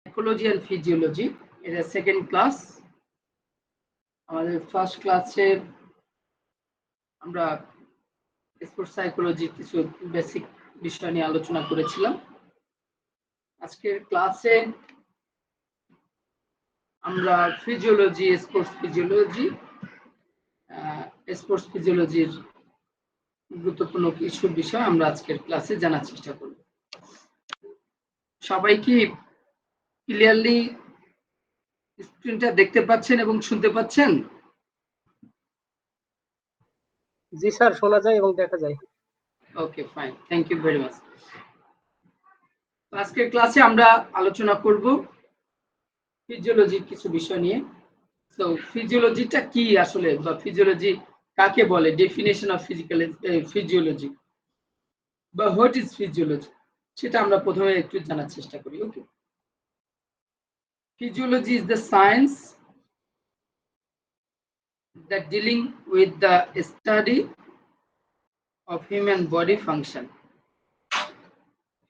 Psychology and physiology, এটা second class. আমাদের first ক্লাসে আমরা স্পোর্টস সাইকোলজির কিছু বেসিক বিষয় নিয়ে আলোচনা করেছিলাম। আজকের ক্লাসে আমরা ফিজিওলজি, স্পোর্টস ফিজিওলজির গুরুত্বপূর্ণ কিছু বিষয় আমরা আজকের ক্লাসে জানার চেষ্টা করব। সবাই কি ক্লিয়ারলি স্ক্রিনটা দেখতে পাচ্ছেন এবং শুনতে পাচ্ছেন? জি স্যার, শোনা যায় এবং দেখা যায়। Okay, fine, thank you very much. আজকের ক্লাসে আমরা আলোচনা করব ফিজিওলজির কিছু বিষয় নিয়ে। তো ফিজিওলজিটা কি আসলে, বা ফিজিওলজি কাকে বলে, ডেফিনেশন অফ ফিজিওলজি বা হোয়াট ইজ ফিজিওলজি, সেটা আমরা প্রথমে একটু জানার চেষ্টা করি। Okay, physiology is the science that dealing with the study of human body function.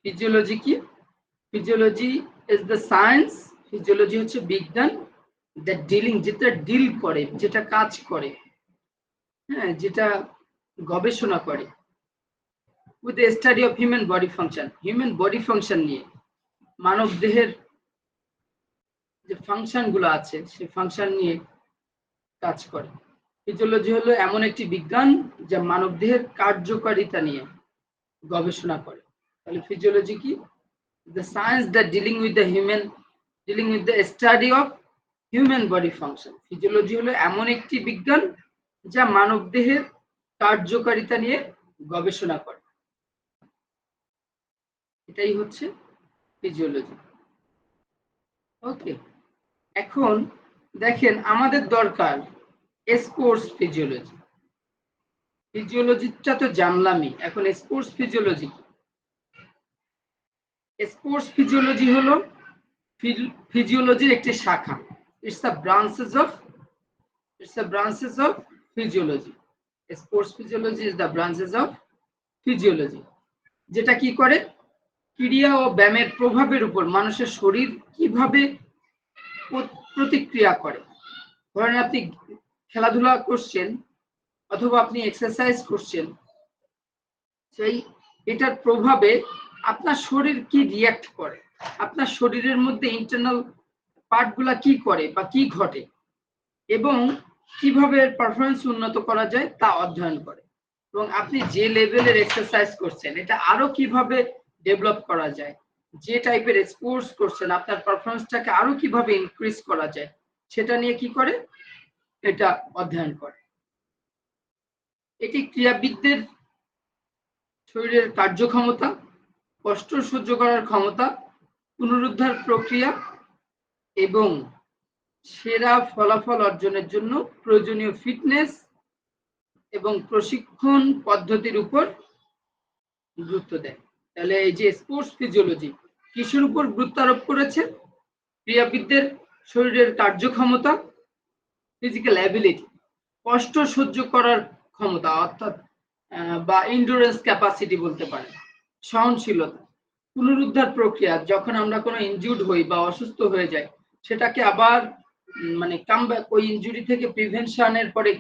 Physiology কি? Physiology is the science, physiology হচ্ছে বিজ্ঞান, দ্যাট ডিলিং, যেটা ডিল করে, যেটা কাজ করে, হ্যাঁ, যেটা গবেষণা করে, with the study of human body function, human body function নিয়ে, মানব দেহের যে ফাংশন গুলো আছে সেই ফাংশন নিয়ে কাজ করে। ফিজিওলজি হলো এমন একটি বিজ্ঞান যা মানব দেহের কার্যকারিতা নিয়ে গবেষণা করে। তাহলে ফিজিওলজি কি? The science that dealing with the study of human body function. Physiology হলো এমন একটি বিজ্ঞান যা মানব দেহের কার্যকারিতা নিয়ে গবেষণা করে। এটাই হচ্ছে ফিজিওলজি। ওকে, এখন দেখেন আমাদের দরকার স্পোর্টস ফিজিওলজি। ফিজিওলজিটা তো জানলামই, এখন স্পোর্টস ফিজিওলজি। স্পোর্টস ফিজিওলজি হলো ফিজিওলজির একটি শাখা। It's the branches of physiology. Sports physiology is the branches of physiology. যেটা কি করে? ক্রিয়া ও ব্যায়ামের প্রভাবের উপর মানুষের শরীর কিভাবে প্রতিক্রিয়া করে। ধরেন আপনি খেলাধুলা করছেন অথবা আপনি এক্সারসাইজ করছেন, সেই এটার প্রভাবে আপনার শরীর কি রিঅ্যাক্ট করে, আপনার শরীরের মধ্যে ইন্টারনাল পার্টগুলা কি করে বা কি ঘটে, এবং কিভাবে পারফরমেন্স উন্নত করা যায় তা অধ্যয়ন করে। এবং আপনি যে লেভেলের এক্সারসাইজ করছেন এটা আরো কিভাবে ডেভেলপ করা যায়, যে টাইপের স্পোর্টস করছেন আপনার পারফরমেন্সটাকে আরো কিভাবে ইনক্রিজ করা যায়, সেটা নিয়ে কি করে? এটা অধ্যয়ন করে। এটি ক্রীড়াবিদদের শরীরের কার্যক্ষমতা, কষ্ট সহ্য করার ক্ষমতা, পুনরুদ্ধার প্রক্রিয়া এবং সেরা ফলাফল অর্জনের জন্য প্রয়োজনীয় ফিটনেস এবং প্রশিক্ষণ পদ্ধতির উপর গুরুত্ব দেয়। তাহলে এই যে স্পোর্টস ফিজিওলজি কিসের উপর গুরুত্ব আরোপ করেছে? ক্রীড়াবিদদের শরীরের কার্যক্ষমতা, ফিজিক্যাল অ্যাবিলিটি, কষ্ট সহ্য করার ক্ষমতা অর্থাৎ বা ইন্ডুরেন্স ক্যাপাসিটি বলতে পারেন, সহনশীলতা, পুনরুদ্ধার প্রক্রিয়া, যখন আমরা কোনো ইনজুর্ড হই বা অসুস্থ হয়ে যাই সেটাকে আবার মানে কামব্যাক, ওই ইনজুরি থেকে প্রিভেনশনের পরে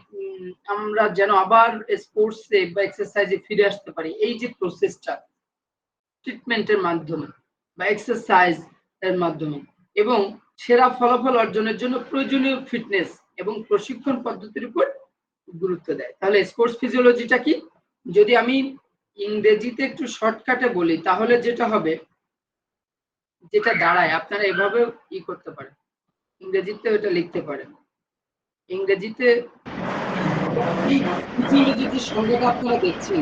আমরা যেন আবার স্পোর্টসে বা এক্সারসাইজে ফিরে আসতে পারি, এই যে প্রসেসটা ট্রিটমেন্টের মাধ্যমে বা এক্সারসাইজ এর মাধ্যমে, এবং সেরা ফলাফল অর্জনের জন্য প্রয়োজনীয় ফিটনেস এবং প্রশিক্ষণ পদ্ধতির উপর গুরুত্ব দেয়। তাহলে স্পোর্টস ফিজিওলজিটা কি? যদি আমি ইংরেজিতে একটু শর্টকাটে বলি তাহলে যেটা হবে, যেটা দাঁড়ায়, আপনারা এভাবে করতে পারেন, ইংরেজিতে ওটা লিখতে পারেন। ইংরেজিতে ফিজিওলজির সংজ্ঞাটা আপনারা দেখছেন,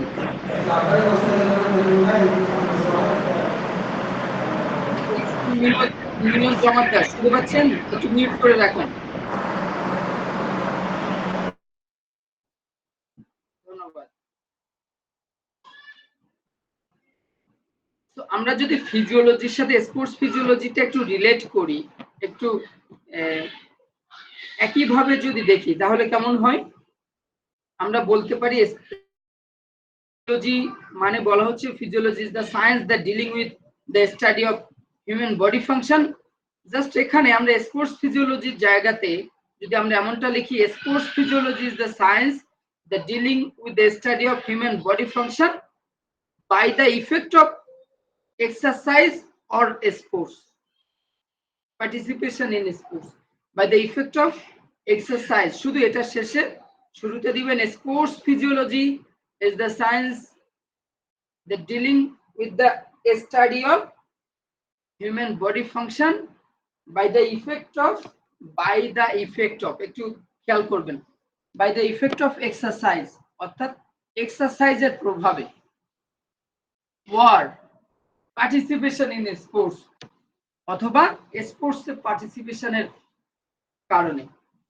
জমাটা শুনতে পাচ্ছেন? একটু মিউট করে রাখুন। ধন্যবাদ। তো আমরা যদি ফিজিওলজির সাথে স্পোর্টস ফিজিওলজিটা একটু রিলেট করি, একটু একইভাবে যদি দেখি তাহলে কেমন হয়? আমরা বলতে পারি ফিজিওলজি মানে বলা হচ্ছে physiology is the science that dealing with the study of human body function just এখানে আমরা স্পোর্টস ফিজিওলজির জায়গাতে যদি আমরা এমনটা লিখি, sports physiology is the science that dealing with the study of human body function by the effect of exercise or sports, participation in sports by the effect of exercise. শুধু এটা শেষে শুরুতে দিবেন sports physiology is the science that dealing with the study of human body function by the effect of একটু খেয়াল করবেন, by the effect of exercise অর্থাৎ এক্সারসাইজের প্রভাবে, or participation in sports অথবা স্পোর্টসে পার্টিসিপেশনের কারণে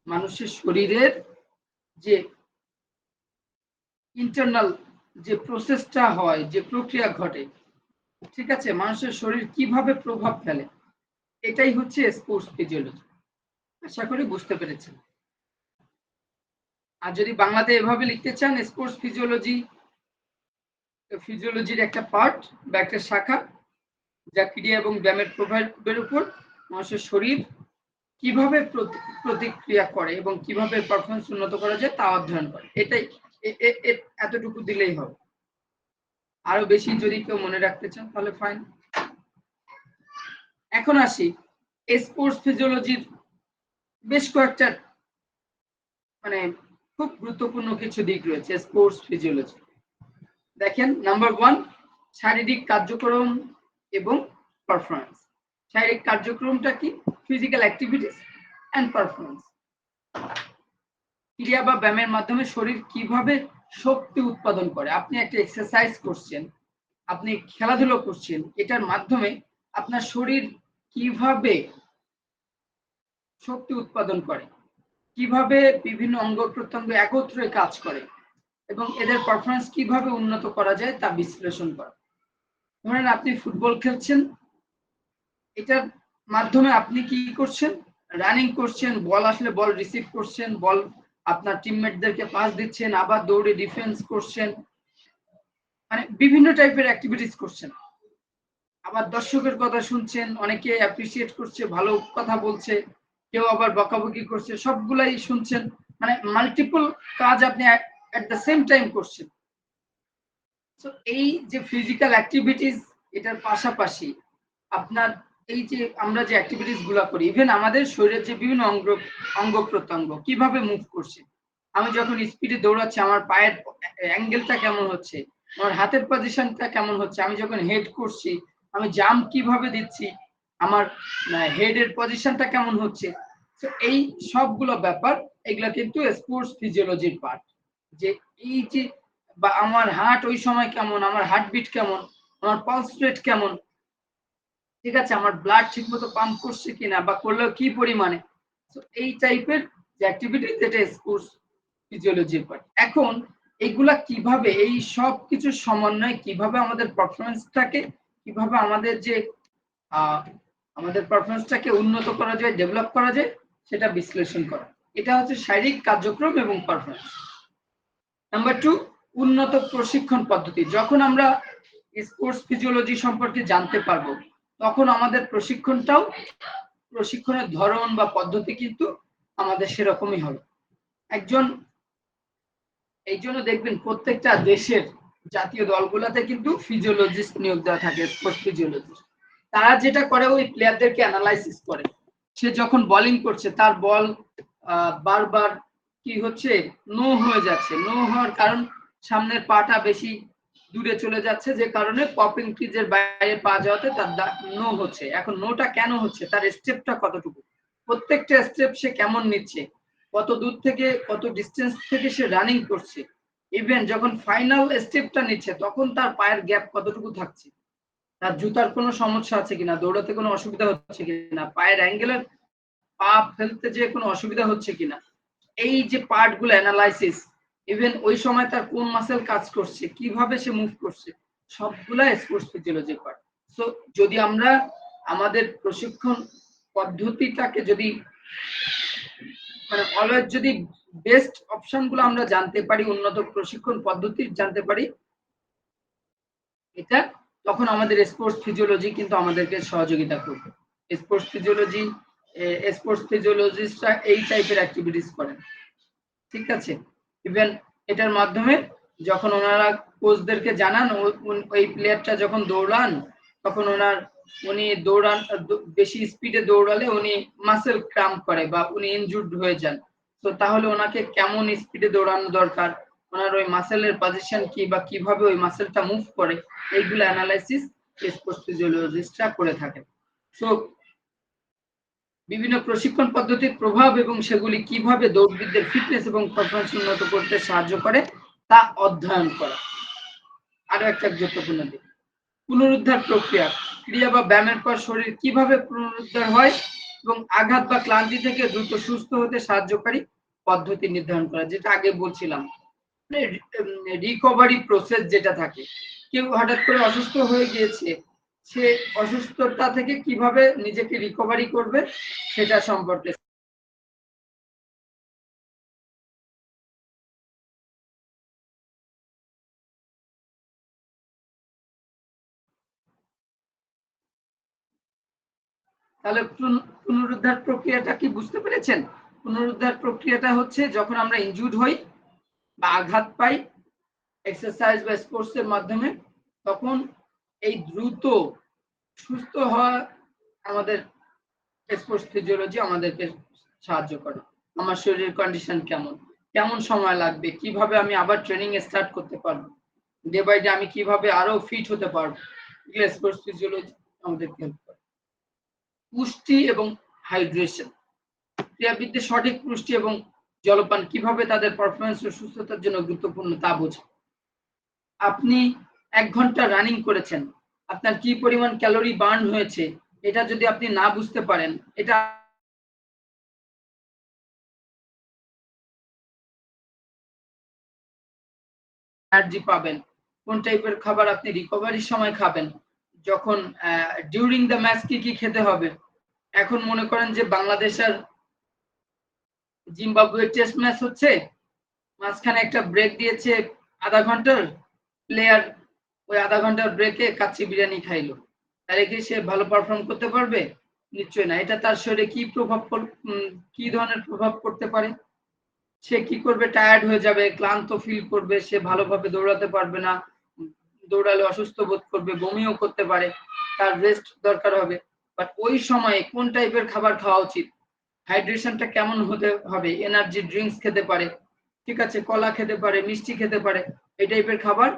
মানুষের শরীরের যে ইন্টারনাল যে প্রসেসটা হয়, যে প্রক্রিয়া ঘটে, ঠিক আছে, মানুষের শরীর কিভাবে প্রভাব ফেলে, এটাই হচ্ছে স্পোর্টস ফিজিওলজি। আশা করি বুঝতে পেরেছেন। আর যদি বাংলাতে এভাবে লিখতে চান, স্পোর্টস ফিজিওলজি ফিজিওলজির একটা পার্ট বা একটা শাখা যা ক্রিয়া এবং ব্যায়ামের প্রভাবের উপর মানুষের শরীর কিভাবে প্রতিক্রিয়া করে এবং কিভাবে পারফরমেন্স উন্নত করা যায় তা অধ্যয়ন করে। এটাই এতটুকু দিলেই হবে। আরো বেশি যদি কেউ মনে রাখতে চান তাহলে ফাইন। এখন আসি স্পোর্টস ফিজিওলজির বেশ কয়েকটা মানে খুব গুরুত্বপূর্ণ কিছু দিক রয়েছে স্পোর্টস ফিজিওলজি। দেখেন, নাম্বার 1, শারীরিক কার্যক্রম এবং পারফরমেন্স। শারীরিক কার্যক্রমটা কি? Physical activities and performance. ক্রিয়া বা ব্যায়ামের মাধ্যমে শরীর কিভাবে শক্তি উৎপাদন করে। আপনি একটা এক্সারসাইজ করছেন, আপনি খেলাধুলা করছেন, এটার মাধ্যমে আপনার শরীর কিভাবে শক্তি উৎপাদন করে, কিভাবে বিভিন্ন অঙ্গ প্রত্যঙ্গ একত্রে কাজ করে এবং এদের পারফরমেন্স কিভাবে উন্নত করা যায় তা বিশ্লেষণ করা। ধরেন আপনি ফুটবল খেলছেন, এটার মাধ্যমে আপনি কি করছেন? রানিং করছেন, বল আসলে বল রিসিভ করছেন, বল আপনার টিমমেটদেরকে পাস দিচ্ছেন, আবার দৌড়ে ডিফেন্স করছেন, মানে বিভিন্ন টাইপের অ্যাক্টিভিটিস করছেন। আবার দর্শকের কথা শুনছেন, অনেকে অ্যাপ্রিসিয়েট করছে, ভালো কথা বলছে, কেউ আবার বকাবকি করছে, সবগুলাই শুনছেন। মানে মাল্টিপল কাজ আপনি এট দ্য সেম টাইম করছেন। তো এই যে ফিজিক্যাল অ্যাক্টিভিটিস, এটার পাশাপাশি আপনার এই যে আমরা যে অ্যাক্টিভিটিস গুলো করি, ইভেন আমাদের শরীরের যে বিভিন্ন অঙ্গ প্রত্যঙ্গ কিভাবে মুভ করছে, আমি যখন স্পিডে দৌড়াচ্ছি আমার পায়ের অ্যাঙ্গেলটা কেমন হচ্ছে, আমার হাতের পজিশনটা কেমন হচ্ছে, আমি যখন হেড করছি আমি জাম্প কিভাবে দিচ্ছি, আমার হেডের পজিশনটা কেমন হচ্ছে। তো এই সবগুলো ব্যাপার, এগুলা কিন্তু স্পোর্টস ফিজিওলজির পার্ট। যে এই যে বা আমার হার্ট ওই সময় কেমন, আমার হার্টবিট কেমন, আমার পালস রেট কেমন, ঠিক আছে, আমার ব্লাড ঠিকমতো পাম্প করছে কিনা বা করলেও কি পরিমাণে। তো এই টাইপের যে অ্যাক্টিভিটি, যেটা স্পোর্টস ফিজিওলজির পার্ট। এখন এইগুলা কিভাবে, এই সব কিছু সমন্বয় কিভাবে আমাদের পারফরমেন্সটাকে, কিভাবে আমাদের যে আমাদের পারফরমেন্সটাকে উন্নত করা যায়, ডেভেলপ করা যায়, সেটা বিশ্লেষণ করা। এটা হচ্ছে শারীরিক কার্যক্রম এবং পারফরমেন্স। নাম্বার 2, উন্নত প্রশিক্ষণ পদ্ধতি। যখন আমরা স্পোর্টস ফিজিওলজি সম্পর্কে জানতে পারবো, তখন আমাদের প্রশিক্ষণের ধরন বা পদ্ধতি কিন্তু আমাদের সেরকমই হবে। এই জন্য দেখবেন প্রত্যেকটা দেশের জাতীয় দলগুলোতে কিন্তু ফিজিওলজিস্ট নিয়োগ দেওয়া থাকে, স্পোর্টস ফিজিওলজিস্ট। তারা যেটা করে, ওই প্লেয়ারদেরকে অ্যানালাইসিস করে। সে যখন বোলিং করছে, তার বল বারবার কি হচ্ছে, নো হয়ে যাচ্ছে। নো হওয়ার কারণ সামনের পাটা বেশি দূরে চলে যাচ্ছে, যে কারণে পপিং ক্রিজের বাইরে পা যাওয়াতে তার নো হচ্ছে। এখন নোটা কেন হচ্ছে, তার স্টেপটা কতটুকু, প্রত্যেকটা স্টেপ সে কেমন নিচ্ছে, কত দূর থেকে কত ডিস্টেন্স থেকে সে রানিং করছে, ইভেন যখন ফাইনাল স্টেপটা নিচ্ছে তখন তার পায়ের গ্যাপ কতটুকু থাকছে, তার জুতার কোনো সমস্যা আছে কিনা, দৌড়াতে কোনো অসুবিধা হচ্ছে কিনা, পায়ের অ্যাঙ্গেলের পা ফেলতে যে কোনো অসুবিধা হচ্ছে কিনা, এই যে পার্ট গুলো অ্যানালাইসিস, ইভেন ওই সময় তার কোন মাসেল কাজ করছে, কিভাবে সে মুভ করছে, সবগুলা স্পোর্টস ফিজিওলজি পার্ট। সো যদি আমরা আমাদের প্রশিক্ষণ পদ্ধতিটাকে যদি মানে অলওয়েজ যদি বেস্ট অপশন গুলো আমরা জানতে পারি, উন্নত প্রশিক্ষণ পদ্ধতি জানতে পারি, এটা তখন আমাদের স্পোর্টস ফিজিওলজি কিন্তু আমাদেরকে সহযোগিতা করবে। স্পোর্টস ফিজিওলজিস্টরা এই টাইপের অ্যাক্টিভিটিস করেন, ঠিক আছে। ইভেন এটার মাধ্যমে যখন ওনারা কোচদেরকে জানান ওই প্লেয়ারটা যখন দৌড়ান তখন উনি দৌড়ান বেশি স্পিডে দৌড়ালে উনি মাসেল ক্রাম্প করে বা উনি ইনজুর্ড হয়ে যান, তো তাহলে ওনাকে কেমন স্পিডে দৌড়ানো দরকার, ওনার ওই মাসেলের পজিশন কি বা কিভাবে ওই মাসেলটা মুভ করে, এইগুলো অ্যানালাইসিস স্পোর্টস ফিজিওলজিস্টরা করে থাকেন। সো বিভিন্ন প্রশিক্ষণ পদ্ধতির প্রভাব এবং সেগুলি কিভাবে দৌড়বিদদের ফিটনেস এবং পারফরম্যান্স উন্নত করতে সাহায্য করে তা অধ্যয়ন করা। আরো একটা গুরুত্বপূর্ণ দিক, পুনরুদ্ধার প্রক্রিয়া, ক্রিয়া বা ব্যায়ামের পর শরীর কিভাবে পুনরুদ্ধার হয় এবং আঘাত বা ক্লান্তি থেকে দ্রুত সুস্থ হতে সাহায্যকারী পদ্ধতি নির্ধারণ করা, যেটা আগে বলছিলাম রিকভারি প্রসেস যেটা থাকে। কেউ হঠাৎ করে অসুস্থ হয়ে গিয়েছে, সে অসুস্থতা থেকে কিভাবে নিজেকে রিকভারি করবে সেটা সম্পর্কে। তাহলে পুনরুদ্ধার প্রক্রিয়াটা কি বুঝতে পেরেছেন? পুনরুদ্ধার প্রক্রিয়াটা হচ্ছে যখন আমরা ইনজুর্ড হই বা আঘাত পাই এক্সারসাইজ বা স্পোর্টস এর মাধ্যমে, তখন এই দ্রুত সুস্থ হওয়া আমাদের স্পোর্টস ফিজিওলজি আমাদেরকে সাহায্য করে। আমার শরীরের কন্ডিশন কেমন সময় লাগবে, কিভাবে আমি আবার ট্রেনিং স্টার্ট করতে পারবো, ডে বাই ডে আমি কিভাবে আরো ফিট হতে পারবো, স্পোর্টস ফিজিওলজি আমাদেরকে হেল্প করে। পুষ্টি এবং হাইড্রেশন, ক্রীড়াবিদদের সঠিক পুষ্টি এবং জলপান কিভাবে তাদের পারফরমেন্স ও সুস্থতার জন্য গুরুত্বপূর্ণ তা বোঝে। আপনি 1 ঘন্টা রানিং করেছেন, আপনার কি পরিমাণ ক্যালোরি বার্ন হয়েছে, এটা যদি আপনি না বুঝতে পারেন, এটা এনার্জি পাবেন, কোন টাইপের খাবার আপনি রিকভারির সময় খাবেন, যখন ডিউরিং দ্য ম্যাচ কি কি খেতে হবে। এখন মনে করেন যে বাংলাদেশ আর জিম্বাবুয়ের টেস্ট ম্যাচ হচ্ছে, মাঝখানে একটা ব্রেক দিয়েছে আধা ঘন্টার, প্লেয়ার ওই আধা ঘন্টার ব্রেকে কাচ্চি বিরিয়ানি খাইলো, তাহলে কি সে ভালো পারফর্ম করতে পারবে? নিশ্চয়ই না। এটা তার শরীরে কি ধরনের প্রভাব পড়তে পারে? সে কি করবে? টায়ার্ড হয়ে যাবে, ক্লান্ত ফিল করবে, সে ভালোভাবে দৌড়াতে পারবে না, দৌড়ালে অসুস্থ বোধ করবে, বমিও করতে পারে, তার রেস্ট দরকার হবে। বাট ওই সময়ে কোন টাইপের খাবার খাওয়া উচিত, হাইড্রেশনটা কেমন হতে হবে, এনার্জি ড্রিঙ্কস খেতে পারে, ঠিক আছে, কলা খেতে পারে, মিষ্টি খেতে পারে, এই টাইপের খাবার।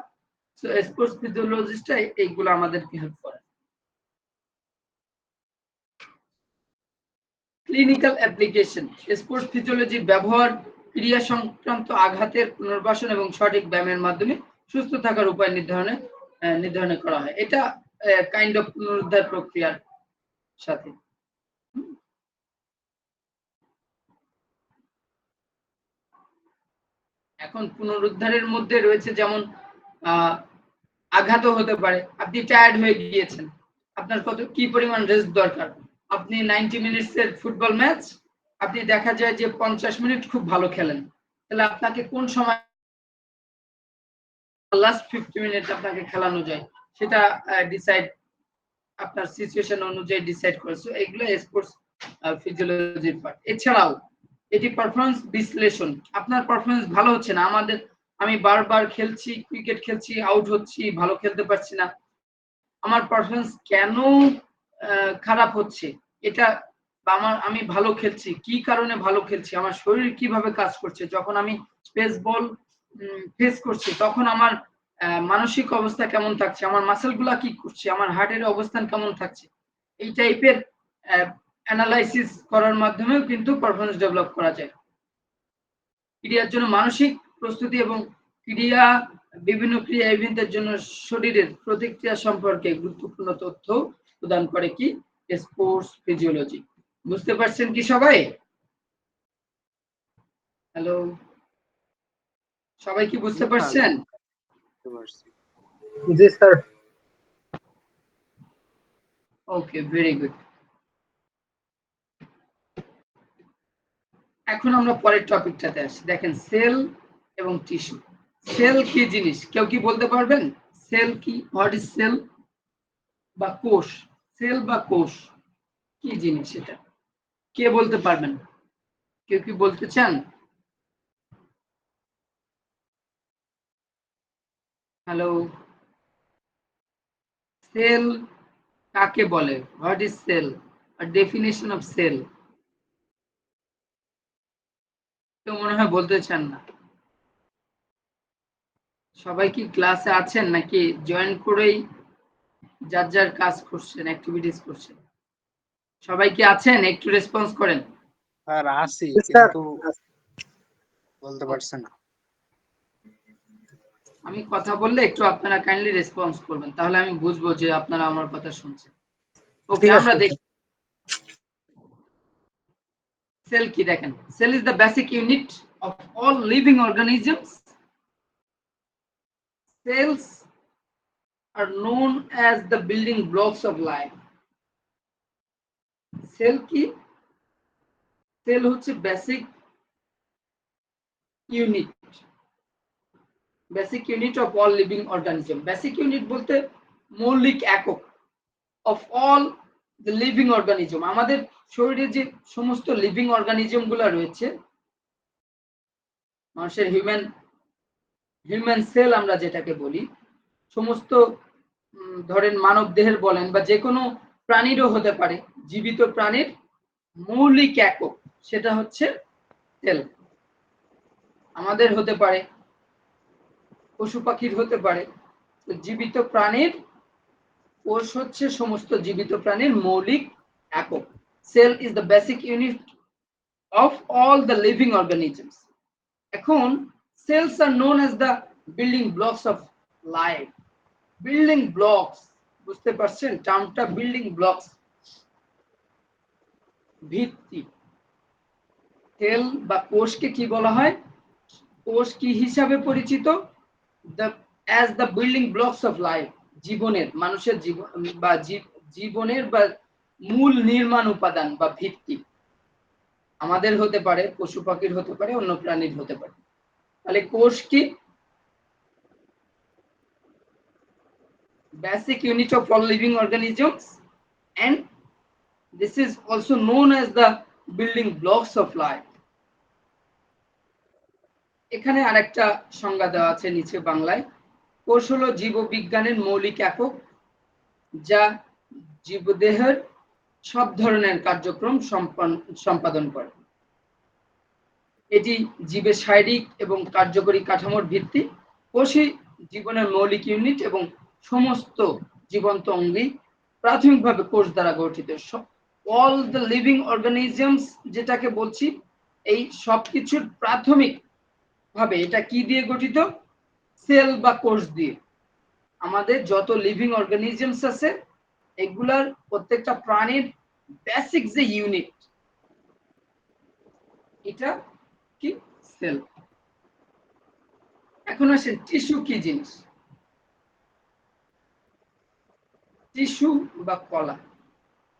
স্পোর্টস ফিজিওলজিস্টরা এইগুলো আমাদেরকে হেল্প করে। ক্লিনিক্যাল অ্যাপ্লিকেশন, স্পোর্টস ফিজিওলজির ব্যবহার ক্রিয়া সংক্রান্ত আঘাতের পুনর্বাসন এবং সঠিক ব্যায়ামের মাধ্যমে সুস্থ থাকার উপায় নির্ধারণ করা হয়। এটা কাইন্ড অফ পুনরুদ্ধার প্রক্রিয়ার সাথে। এখন পুনরুদ্ধারের মধ্যে রয়েছে যেমন আঘাতও হতে পারে, আপনি টায়ার্ড হয়ে গিয়েছেন, আপনার কি পরিমাণ রেস্ট দরকার। আপনি 90 মিনিটসের ফুটবল ম্যাচ, আপনি দেখা যায় যে 50 মিনিট খুব ভালো খেলেন, তাহলে আপনাকে কোন সময় লাস্ট 50 মিনিট আপনাকে খেলানো যায় সেটা ডিসাইড, আপনার সিচুয়েশন অনুযায়ী ডিসাইড করেছে। এগুলো স্পোর্টস ফিজিওলজির পার্ট। এছাড়াও এটি পারফরমেন্স বিশ্লেষণ, আপনার পারফরমেন্স ভালো হচ্ছে না, আমি বারবার খেলছি, ক্রিকেট খেলছি, আউট হচ্ছি, ভালো খেলতে পারছি না, আমার পারফরমেন্স কেন খারাপ হচ্ছে, এটা আমি ভালো খেলছি, কি কারণে ভালো খেলছি, আমার শরীর কিভাবে কাজ করছে, যখন আমি স্পেস বল ফেস করছি তখন আমার মানসিক অবস্থা কেমন থাকছে, আমার মাসেলগুলা কি করছে, আমার হার্টের অবস্থান কেমন থাকছে, এই টাইপের অ্যানালাইসিস করার মাধ্যমেও কিন্তু পারফরমেন্স ডেভেলপ করা যায়। ক্রিয়ার জন্য মানসিক প্রস্তুতি এবং বিভিন্ন ক্রিয়া ইভেন্টের জন্য শরীরের প্রতিক্রিয়া সম্পর্কে গুরুত্বপূর্ণ তথ্য প্রদান করে কি স্পোর্টস ফিজিওলজি। বুঝতে পারছেন কি সবাই? হ্যালো, সবাই কি বুঝতে পারছেন? জি স্যার। ওকে, ভেরি গুড। এখন আমরা পরের টপিকটাতে আসি। দেখেন, সেল এবং টিস্যু। সেল কি জিনিস কেউ কি বলতে পারবেন? সেল কি? হোয়াট ইজ সেল বা কোষ? সেল বা কোষ কি জিনিস এটা? কে বলতে পারবেন? কেউ কি বলতে চান? হ্যালো, সেল কাকে বলে? What is cell? আর ডেফিনেশন অফ সেল। কেউ মনে হয় বলতে চান না। সবাই কি ক্লাসে আছেন নাকি জয়েন করেই যার যার কাজ করছেন, অ্যাক্টিভিটিস করছেন? সবাই কি আছেন? একটু রেসপন্স করেন। স্যার আছি, স্যার কিন্তু বলতে পারছে না। আমি কথা বললে একটু আপনারা কাইন্ডলি রেসপন্স করবেন, তাহলে আমি বুঝবো যে আপনারা আমার কথা শুনছেন। ওকে, ঠিক আমরা আছে। দেখি সেল কি। দেখেন, cell is the basic unit of all living organisms. Cells are known as the building blocks of life. Cell কি? সেল হচ্ছে basic unit, basic unit of all living organism. Basic unit বলতে মৌলিক একক of all the living organism. আমাদের শরীরে যে সমস্ত living organism গুলো রয়েছে, মানুষের হিউম্যান সেল আমরা যেটাকে বলি, সমস্ত ধরেন মানব দেহের বলেন বা যে কোনো প্রাণীরও হতে পারে, জীবিত প্রাণীর মৌলিক একক সেটা হচ্ছে সেল। আমাদের হতে পারে, পশু পাখির হতে পারে। জীবিত প্রাণীর কোষ হচ্ছে সমস্ত জীবিত প্রাণীর মৌলিক একক। Cell is the basic unit of all the living organisms. এখন cells are known as the building blocks of life. Building blocks, বুঝতে পারছেন টার্মটা? বিল্ডিং ব্লকস, ভিত্তি। সেল বা কোষকে কি বলা হয়? কোষ কি হিসাবে পরিচিত? as the building blocks of life. জীবনের, মানুষের জীবন বা জীবনের বা মূল নির্মাণ উপাদান বা ভিত্তি। আমাদের হতে পারে, পশু পাখির হতে পারে, অন্য প্রাণীর হতে পারে। তাহলে কোষ কি? Basic unit of all living organisms, and this is also known as the building blocks of life. এখানে আরেকটা সংজ্ঞা দেওয়া আছে নিচে বাংলায়। কোষ হলো জীববিজ্ঞানের মৌলিক একক, যা জীবদেহের সব ধরনের কার্যক্রম সম্পাদন করে। এটি জীবের শারীরিক এবং কার্যকরী কাঠামোর ভিত্তি। কোষই জীবনের মৌলিক ইউনিট এবং সমস্ত জীবন্ত অঙ্গই প্রাথমিকভাবে কোষ দ্বারা গঠিত। অল দ্য লিভিং অর্গানিজমস যেটাকে বলছি, এই সবকিছুর প্রাথমিক ভাবে এটা কি দিয়ে গঠিত? সেল বা কোষ দিয়ে। আমাদের যত লিভিং অর্গানিজমস আছে, এগুলার প্রত্যেকটা প্রাণীর বেসিক যে ইউনিট, এটা কি? সেল। এখন আসেন টিস্যু কি জিনিস? টিস্যু বা কলা।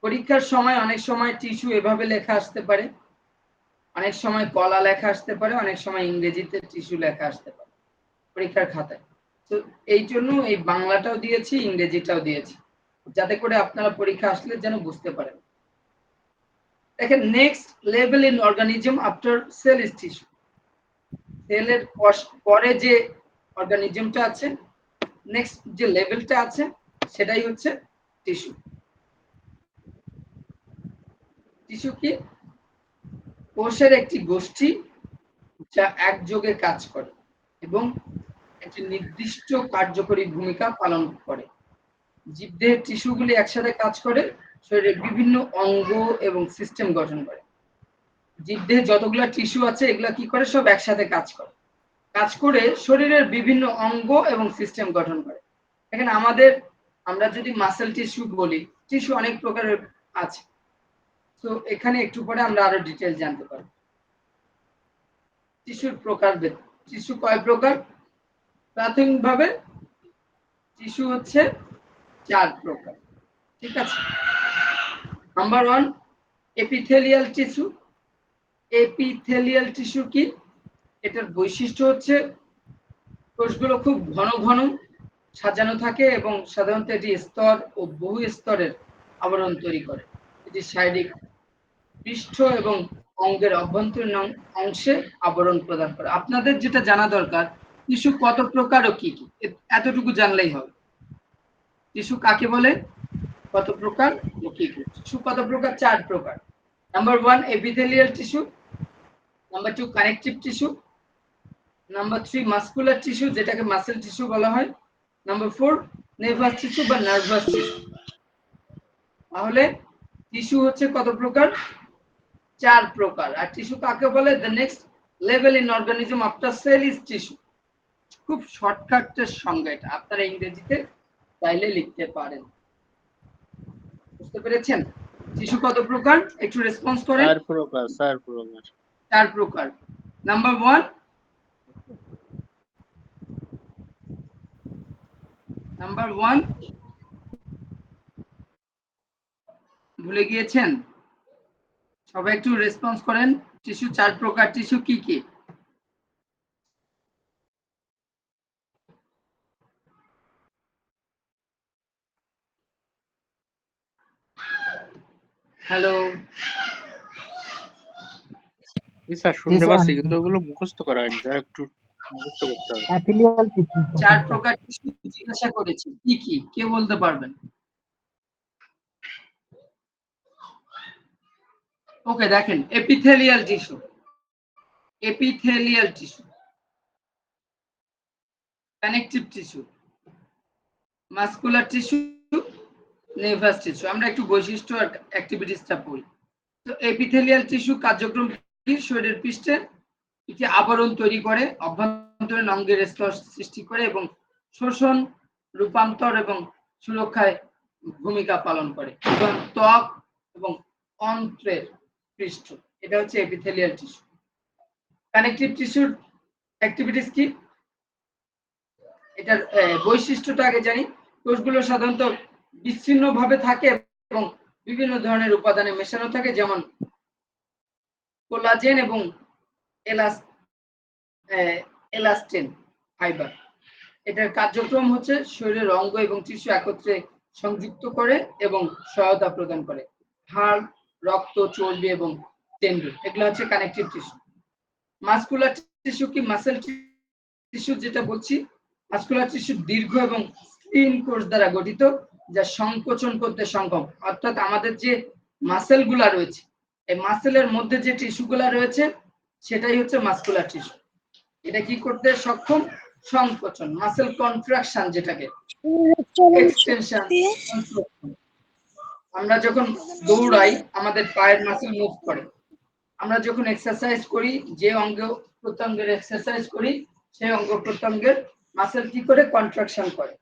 পরীক্ষার সময় অনেক সময় টিস্যু এভাবে লেখা আসতে পারে, অনেক সময় কলা লেখা আসতে পারে, অনেক সময় ইংরেজিতে টিস্যু লেখা আসতে পারে পরীক্ষার খাতায়। তো এই জন্য এই বাংলাটাও দিয়েছি, ইংরেজিটাও দিয়েছি, যাতে করে আপনারা পরীক্ষা আসলে যেন বুঝতে পারেন। দেখেন, next level in organism after sale is tissue. সেলের পরে যে অর্গানিজমটা আছে, নেক্সট যে লেভেলটা আছে, সেটাই হচ্ছে টিস্যু। টিস্যু কি? কোষের একটি গোষ্ঠী যা একযোগে কাজ করে এবং একটি নির্দিষ্ট কার্যকরী ভূমিকা পালন করে। জীবদেহের টিস্যুগুলি একসাথে কাজ করে শরীরের বিভিন্ন অঙ্গ এবং সিস্টেম গঠন করে। জীবদেহে যতগুলা টিস্যু আছে, এগুলা কি করে? সব একসাথে কাজ করে শরীরের বিভিন্ন অঙ্গ এবং সিস্টেম গঠন করে। এখানে আমরা যদি মাসেল টিস্যু বলি, টিস্যু অনেক প্রকারের আছে। তো এখানে একটু পরে আমরা আরো ডিটেইল জানতে পারবো। টিস্যুর প্রকারভেদ। টিস্যু কয় প্রকার? প্রাথমিকভাবে টিস্যু হচ্ছে 4 প্রকার। ঠিক আছে? Number 1, epithelial tissue. Epithelial tissue কি? এটার বৈশিষ্ট্য হচ্ছে কোষগুলো খুব ঘন ঘন সাজানো থাকে এবং সাধারণত এটি স্তর ও বহু স্তরের আবরণ তৈরি করে। এটি শারীরিক পৃষ্ঠ এবং অঙ্গের অভ্যন্তরীণ অংশে আবরণ প্রদান করে। আপনাদের যেটা জানা দরকার টিস্যু কত প্রকার ও কি কি, এতটুকু জানলেই হবে। টিস্যু কাকে বলে, কত প্রকার ও কি কি। টিস্যু কত প্রকার? 4 প্রকার। Number 1 epithelial tissue, number 2 connective tissue, number 3 muscular tissue যেটাকে মাসেল টিস্যু বলা হয়, নাম্বার 4 নার্ভাস টিস্যু বা নার্ভাস টিস্যু। তাহলে টিস্যু হচ্ছে কত প্রকার? 4 প্রকার। আর টিস্যু কাকে বলে? The next level in organism after sale is tissue. খুব শর্টকাটের সংজ্ঞা এটা, আপনারা ইংরেজিতে চাইলে লিখতে পারেন। বুঝতে পেরেছেন টিস্যু কত প্রকার? একটু রেসপন্স করেন। 4 প্রকার, 4 প্রকার। 4 প্রকার। নাম্বার 1, নাম্বার 1 ভুলে গিয়েছেন? সবাই একটু রেসপন্স করেন। টিস্যু 4 প্রকার। টিস্যু কি কি? হ্যালো, স্যার শুনতে পাচ্ছি কিন্তু ওগুলো মুখস্থ করা হয়নি স্যার, একটু মুখস্থ করতে হবে। 4 প্রকার টিস্যু জিজ্ঞাসা করেছি, কি কি কে বলতে পারবেন? ওকে, দেখেন epithelial tissue, epithelial tissue, connective tissue, muscular tissue, nervous tissue. আমরা একটু বৈশিষ্ট্য আর অ্যাক্টিভিটিসটা পড়ি। তো এপিথেলিয়াল টিস্যু কার্যক্রম কি? শরীরের পৃষ্ঠে একটি আবরণ তৈরি করে, অভ্যন্তরীণ অঙ্গের স্তর সৃষ্টি করে এবং শোষণ, রূপান্তর এবং সুরক্ষায় ভূমিকা পালন করে। এবং ত্বক এবং অন্ত্রের পৃষ্ঠ, এটা হচ্ছে এপিথেলিয়াল টিস্যু। কানেকটিভ টিস্যুর অ্যাক্টিভিটিস কি? এটার বৈশিষ্ট্যটা আগে জানি। কোষগুলো সাধারণত বিচ্ছিন্নভাবে থাকে এবং বিভিন্ন ধরনের উপাদানে মেশানো থাকে, যেমন কোলাজেন এবং এলাস্টিন ফাইবার। এটার কার্যক্রম হচ্ছে শরীরের অঙ্গ এবং টিস্যু একত্রে সংযুক্ত করে এবং সহায়তা প্রদান করে। হাড়, রক্ত, চর্বি এবং টেন্ডন, এগুলো হচ্ছে কানেকটিভ টিস্যু। মাসকুলার টিস্যু কি? মাসেল টিস্যু যেটা বলছি, মাসকুলার টিস্যু দীর্ঘ এবং স্লিম কোষ দ্বারা গঠিত, যা সংকোচন করতে সক্ষম। অর্থাৎ আমাদের যে মাসেল গুলা রয়েছে, এই মাসেলের মধ্যে যে টিস্যু গুলা রয়েছে সেটাই হচ্ছে মাসকুলার টিস্যু। এটা কি করতে সক্ষম? সংকোচন, মাসেল কন্ট্রাকশন, যেটাকে এক্সটেনশন। আমরা যখন দৌড়াই আমাদের পায়ের মাসেল মুভ করে। আমরা যখন এক্সারসাইজ করি, যে অঙ্গ প্রত্যঙ্গের এক্সারসাইজ করি সেই অঙ্গ প্রত্যঙ্গের মাসেল কি করে? কন্ট্রাকশন করে।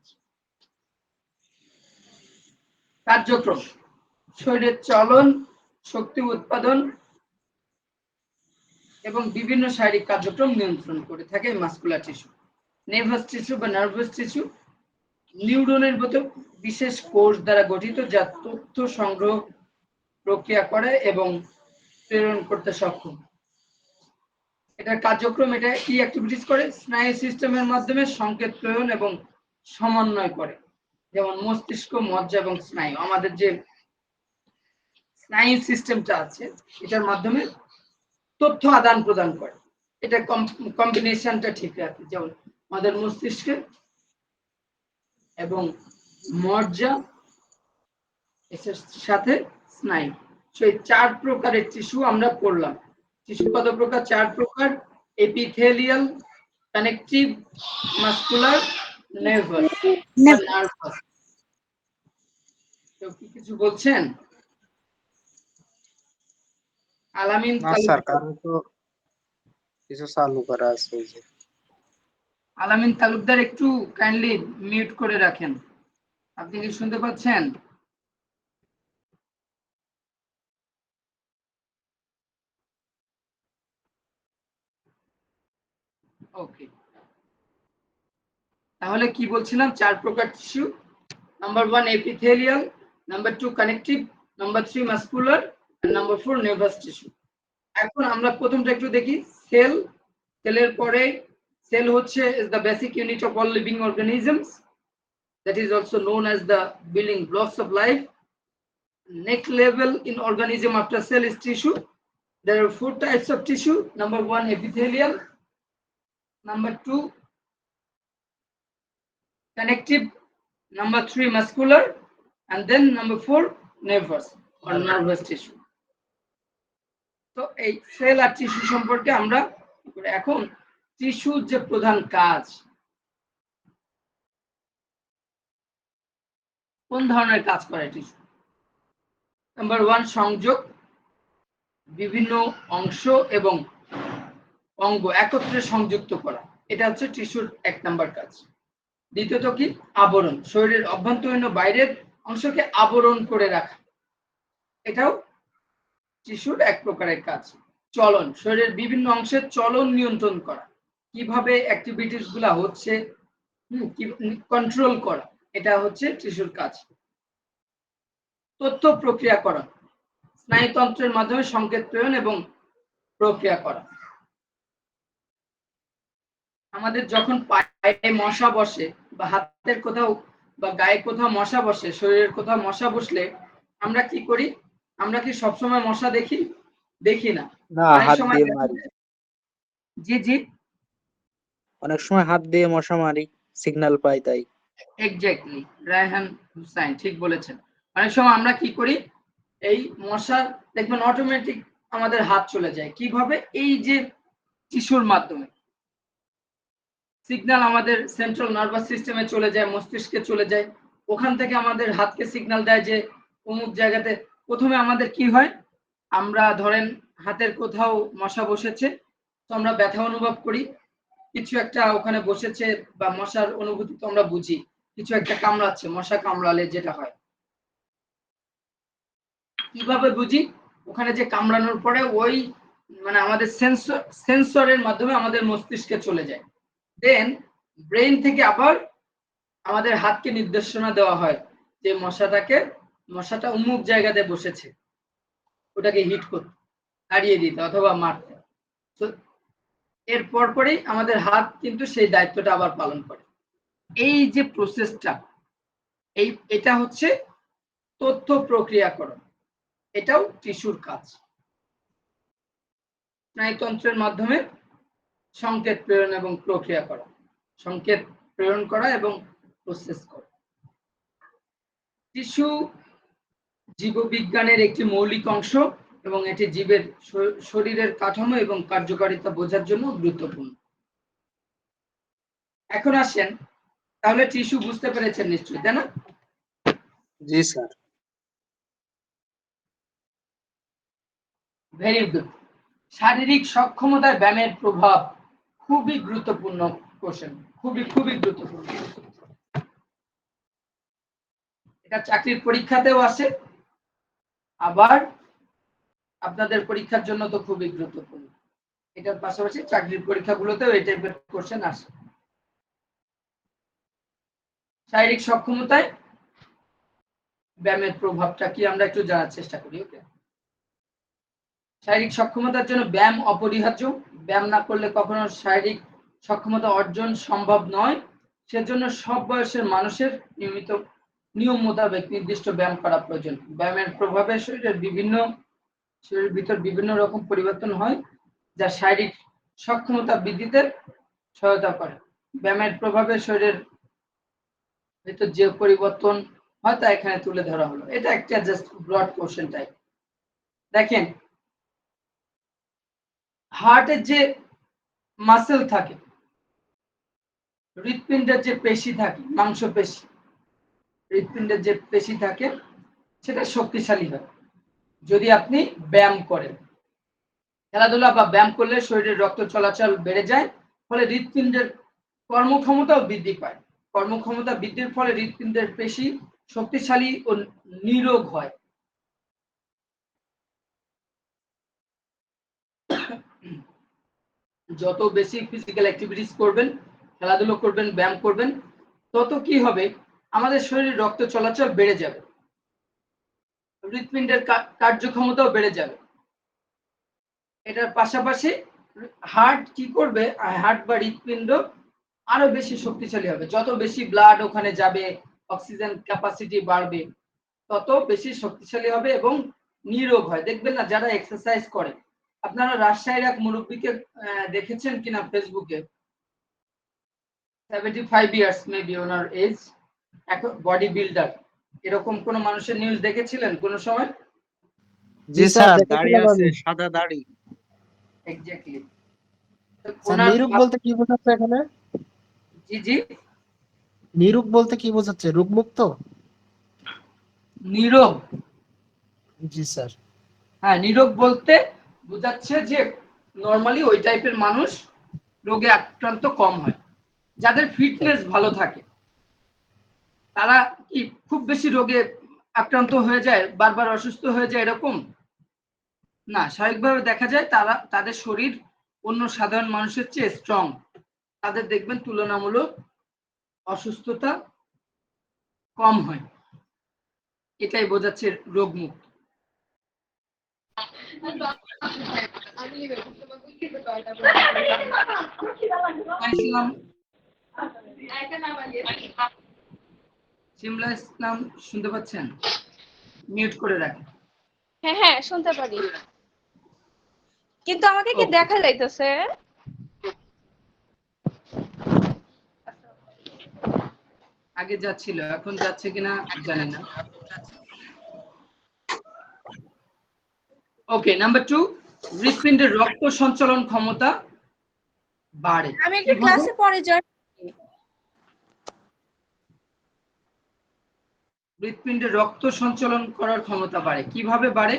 কার্যক্রম: শরীরের চলন, শক্তি উৎপাদন এবং বিভিন্ন শারীরিক কার্যক্রম নিয়ন্ত্রণ করে থাকে মাসকুলার টিস্যু। নার্ভাস টিস্যু বা নার্ভাস টিস্যু নিউরনের মতো বিশেষ কোষ দ্বারা গঠিত, যা তথ্য সংগ্রহ, প্রক্রিয়া করে এবং প্রেরণ করতে সক্ষম। এটার কার্যক্রম, এটা কি অ্যাক্টিভিটিস করে? স্নায়ু সিস্টেমের মাধ্যমে সংকেত প্রেরণ এবং সমন্বয় করে, যেমন মস্তিষ্ক, মজ্জা এবং স্নায়ু। আমাদের যে স্নায়ু সিস্টেমটা আছে এটার মাধ্যমে তথ্য আদান প্রদান করে। এটা কম্বিনেশনটা ঠিক রাখে, যেমন আমাদের মস্তিষ্কে এবং মজ্জা এর সাথে স্নায়ু। সেই 4 প্রকারের টিস্যু আমরা পড়লাম। টিস্যু কত প্রকার? 4 প্রকার: এপিথেলিয়াল, কানেকটিভ, মাসকুলার, নার্ভাস। কেউ কি কিছু বলছেন? আলামিন না স্যার, কারণ তো কিছু চালু করা আছে ওই যে। আলামিন তালুকদার একটু কাইন্ডলি মিউট করে রাখেন। আপনি কি শুনতে পাচ্ছেন? ওকে, তাহলে কি বলছিলাম? 4 প্রকার tissue. Number 1 epithelial, number 2 connective, number 3 muscular, আর নাম্বার 4 নার্ভাস টিস্যু। এখন আমরা প্রথমটা একটু দেখি। সেল। সেলের পরে সেল হচ্ছে is the basic unit of all living organisms, that is also known as the building blocks of life. Next level in organism after cell is tissue. There are 4 types of tissue. Number 1, epithelial. Number 2, connective. Number 3, muscular. And then number 4, nervous or nervous tissue. তো এই sell আর tissue সম্পর্কে আমরা এখন টিস্যুর যে প্রধান কাজ, কোন ধরনের কাজ করে টিস্যু? নাম্বার 1, সংযোগ, বিভিন্ন অংশ এবং অঙ্গ একত্রে সংযুক্ত করা, এটা হচ্ছে টিস্যুর 1 নাম্বার কাজ। দ্বিতীয়ত কি? আবরণ, শরীরের অভ্যন্তরীণ ও বাইরের অংশকে আবরণ করে রাখা, এটাও টিস্যুর 1 প্রকারের কাজ। চলন, শরীরের বিভিন্ন অংশের চলন নিয়ন্ত্রণ করা, কিভাবে অ্যাক্টিভিটিস গুলা হচ্ছে কন্ট্রোল করা, এটা হচ্ছে টিস্যুর কাজ। তথ্য প্রক্রিয়াকরণ, স্নায়ুতন্ত্রের মাধ্যমে সংকেত প্রেরণ এবং প্রক্রিয়া করা। আমাদের যখন পায়ে মশা বসে বা হাতের কোথাও বা গায়ে কোথাও মশা বসে, শরীরের কোথাও মশা বসলে আমরা কি করি? আমরা কি সবসময় মশা দেখি? দেখি না, না, অনেক হাত সময় দিয়ে মারি। জি জি, অনেক সময় হাত দিয়ে মশা মারি, সিগন্যাল পাই তাই। এক্স্যাক্টলি, রায়হান হুসাইন ঠিক বলেছেন। অনেক সময় আমরা কি করি? এই মশা দেখবেন অটোমেটিক আমাদের হাত চলে যায়। কিভাবে? এই যে টিস্যুর মাধ্যমে সিগন্যাল আমাদের সেন্ট্রাল নার্ভাস সিস্টেমে চলে যায়, মস্তিষ্কে চলে যায়, ওখান থেকে আমাদের হাতকে সিগন্যাল দেয় যে অমুক জায়গাতে। প্রথমে আমাদের কি হয়? আমরা ধরেন হাতের কোথাও মশা বসেছে, তো আমরা ব্যথা অনুভব করি, কিছু একটা ওখানে বসেছে বা মশার অনুভূতি তো আমরা বুঝি, কিছু একটা কামড়াচ্ছে, মশা কামড়ালে যেটা হয়। কিভাবে বুঝি? ওখানে যে কামড়ানোর পরে ওই মানে আমাদের সেন্সরের মাধ্যমে আমাদের মস্তিষ্কে চলে যায়, দেন ব্রেন থেকে আবার আমাদের হাতকে নির্দেশনা দেওয়া হয় যে মশাটা অমুক জায়গাতে বসেছে, ওটাকে হিট করতে, তাড়িয়ে দিতে অথবা মারতে। তো এর পরপরই আমাদের হাত কিন্তু সেই দায়িত্বটা আবার পালন করে। এই যে প্রসেসটা, এটা হচ্ছে তথ্য প্রক্রিয়াকরণ, এটাও টিস্যুর কাজ। স্নায়ুতন্ত্রের মাধ্যমে সংকেত প্রেরণ এবং প্রক্রিয়া করা, সংকেত প্রেরণ করা এবং প্রসেস করা। টিস্যু জীববিজ্ঞানের একটি মৌলিক অংশ এবং এটি জীবের শরীরের কাঠামো এবং কার্যকারিতা বোঝার জন্য গুরুত্বপূর্ণ। এখন আসেন, তাহলে টিস্যু বুঝতে পেরেছেন নিশ্চয়ই, তাই না? জি স্যার। Very good. শারীরিক সক্ষমতায় ব্যায়ামের প্রভাব, খুবই গুরুত্বপূর্ণ কোশ্চেন, খুবই গুরুত্বপূর্ণ। এটা চাকরির পরীক্ষাতেও আসে, আবার আপনাদের পরীক্ষার জন্য তো খুবই গুরুত্বপূর্ণ। এটার পাশাপাশি চাকরির পরীক্ষাগুলোতেও এই টাইপের কোশ্চেন আসে। শারীরিক সক্ষমতায় ব্যায়ামের প্রভাবটা কি আমরা একটু জানার চেষ্টা করি। ওকে, শারীরিক সক্ষমতার জন্য ব্যায়াম অপরিহার্য। ব্যায়াম না করলে কখনো শারীরিক সক্ষমতা অর্জন সম্ভব নয়। সেজন্য সব বয়সের মানুষের নিয়ম মোতাবেক নির্দিষ্ট ব্যায়াম করা প্রয়োজন। ব্যায়ামের প্রভাবে শরীরের ভিতর বিভিন্ন রকম পরিবর্তন হয়, যা শারীরিক সক্ষমতা বৃদ্ধিতে সহায়তা করে। ব্যায়ামের প্রভাবে শরীরের ভিতর যে পরিবর্তন হয় তা এখানে তুলে ধরা হলো। এটা একটা জাস্ট ব্রড কোশ্চেন টাইপ। দেখেন, হার্টের যে মাসেল থাকে, হৃৎপিণ্ডের যে পেশি থাকে, মাংসপেশি, হৃৎপিণ্ডের যে পেশি থাকে সেটা শক্তিশালী হয় যদি আপনি ব্যায়াম করেন। খেলাধুলা বা ব্যায়াম করলে শরীরের রক্ত চলাচল বেড়ে যায়, ফলে হৃৎপিণ্ডের কর্মক্ষমতাও বৃদ্ধি পায়। কর্মক্ষমতা বৃদ্ধির ফলে হৃৎপিণ্ডের পেশি শক্তিশালী ও নিরোগ হয়। যত বেশি ফিজিক্যাল অ্যাক্টিভিটিস করবেন, খেলাধুলো করবেন, ব্যায়াম করবেন, তত কি হবে? আমাদের শরীরে রক্ত চলাচল বেড়ে যাবে, হৃৎপিণ্ডের কার্যক্ষমতাও বেড়ে যাবে। এটার পাশাপাশি হার্ট কি করবে? হার্ট বা হৃৎপিণ্ড আরো বেশি শক্তিশালী হবে। যত বেশি ব্লাড ওখানে যাবে, অক্সিজেন ক্যাপাসিটি বাড়বে, তত বেশি শক্তিশালী হবে এবং নিরোগ হয়। দেখবেন না যারা এক্সারসাইজ করে, আপনারা রাজশাহীর এক মুরব্বীকে দেখেছেন কিনা ফেসবুকে, 75 ইয়ার্স মেবি ওনার এজ, এখন বডি বিল্ডার, এরকম কোন মানুষের নিউজ দেখেছিলেন কোন সময়? জি স্যার, স্যার, দাড়ি দেখেছিলাম আছে, আমি। সাদা দাড়ি। এক্স্যাক্টলি। স্যার ওনার নিরূপ বলতে কি বোঝাচ্ছে এখানে? জি জি, নিরূপ বলতে কি বোঝাচ্ছে? রোগমুক্ত? নিরোগ। জি স্যার। হ্যাঁ, নিরোগ বলতে বোঝাচ্ছে যে নরমালি ওই টাইপের মানুষ রোগে আক্রান্ত কম হয়, যাদের ফিটনেস ভালো থাকে। তারা কি খুব বেশি রোগে আক্রান্ত হয়ে যায়, বারবার অসুস্থ হয়ে যায় এরকম না, স্বাভাবিকভাবে দেখা যায় তারা তাদের শরীর অন্য সাধারণ মানুষের চেয়ে স্ট্রং, তাদের দেখবেন তুলনামূলক অসুস্থতা কম হয়, এটাই বোঝাচ্ছে রোগমুক্ত। ইসলাম, শিমলা ইসলাম শুনতে পাচ্ছেন? মিউট করে রাখেন। হ্যাঁ হ্যাঁ শুনতে পারি, কিন্তু আমাকে কি Okay. দেখা যাইতেছে? আগে যাচ্ছিল, এখন যাচ্ছে কিনা জানি না। ওকে, নাম্বার 2, হৃৎপিণ্ডের রক্ত সঞ্চালন ক্ষমতা বাড়ে। আমি একটা কিভাবে? ক্লাসে পরে জয়েন। হৃৎপিণ্ডে রক্ত সঞ্চালন করার ক্ষমতা বাড়ে। কিভাবে বাড়ে?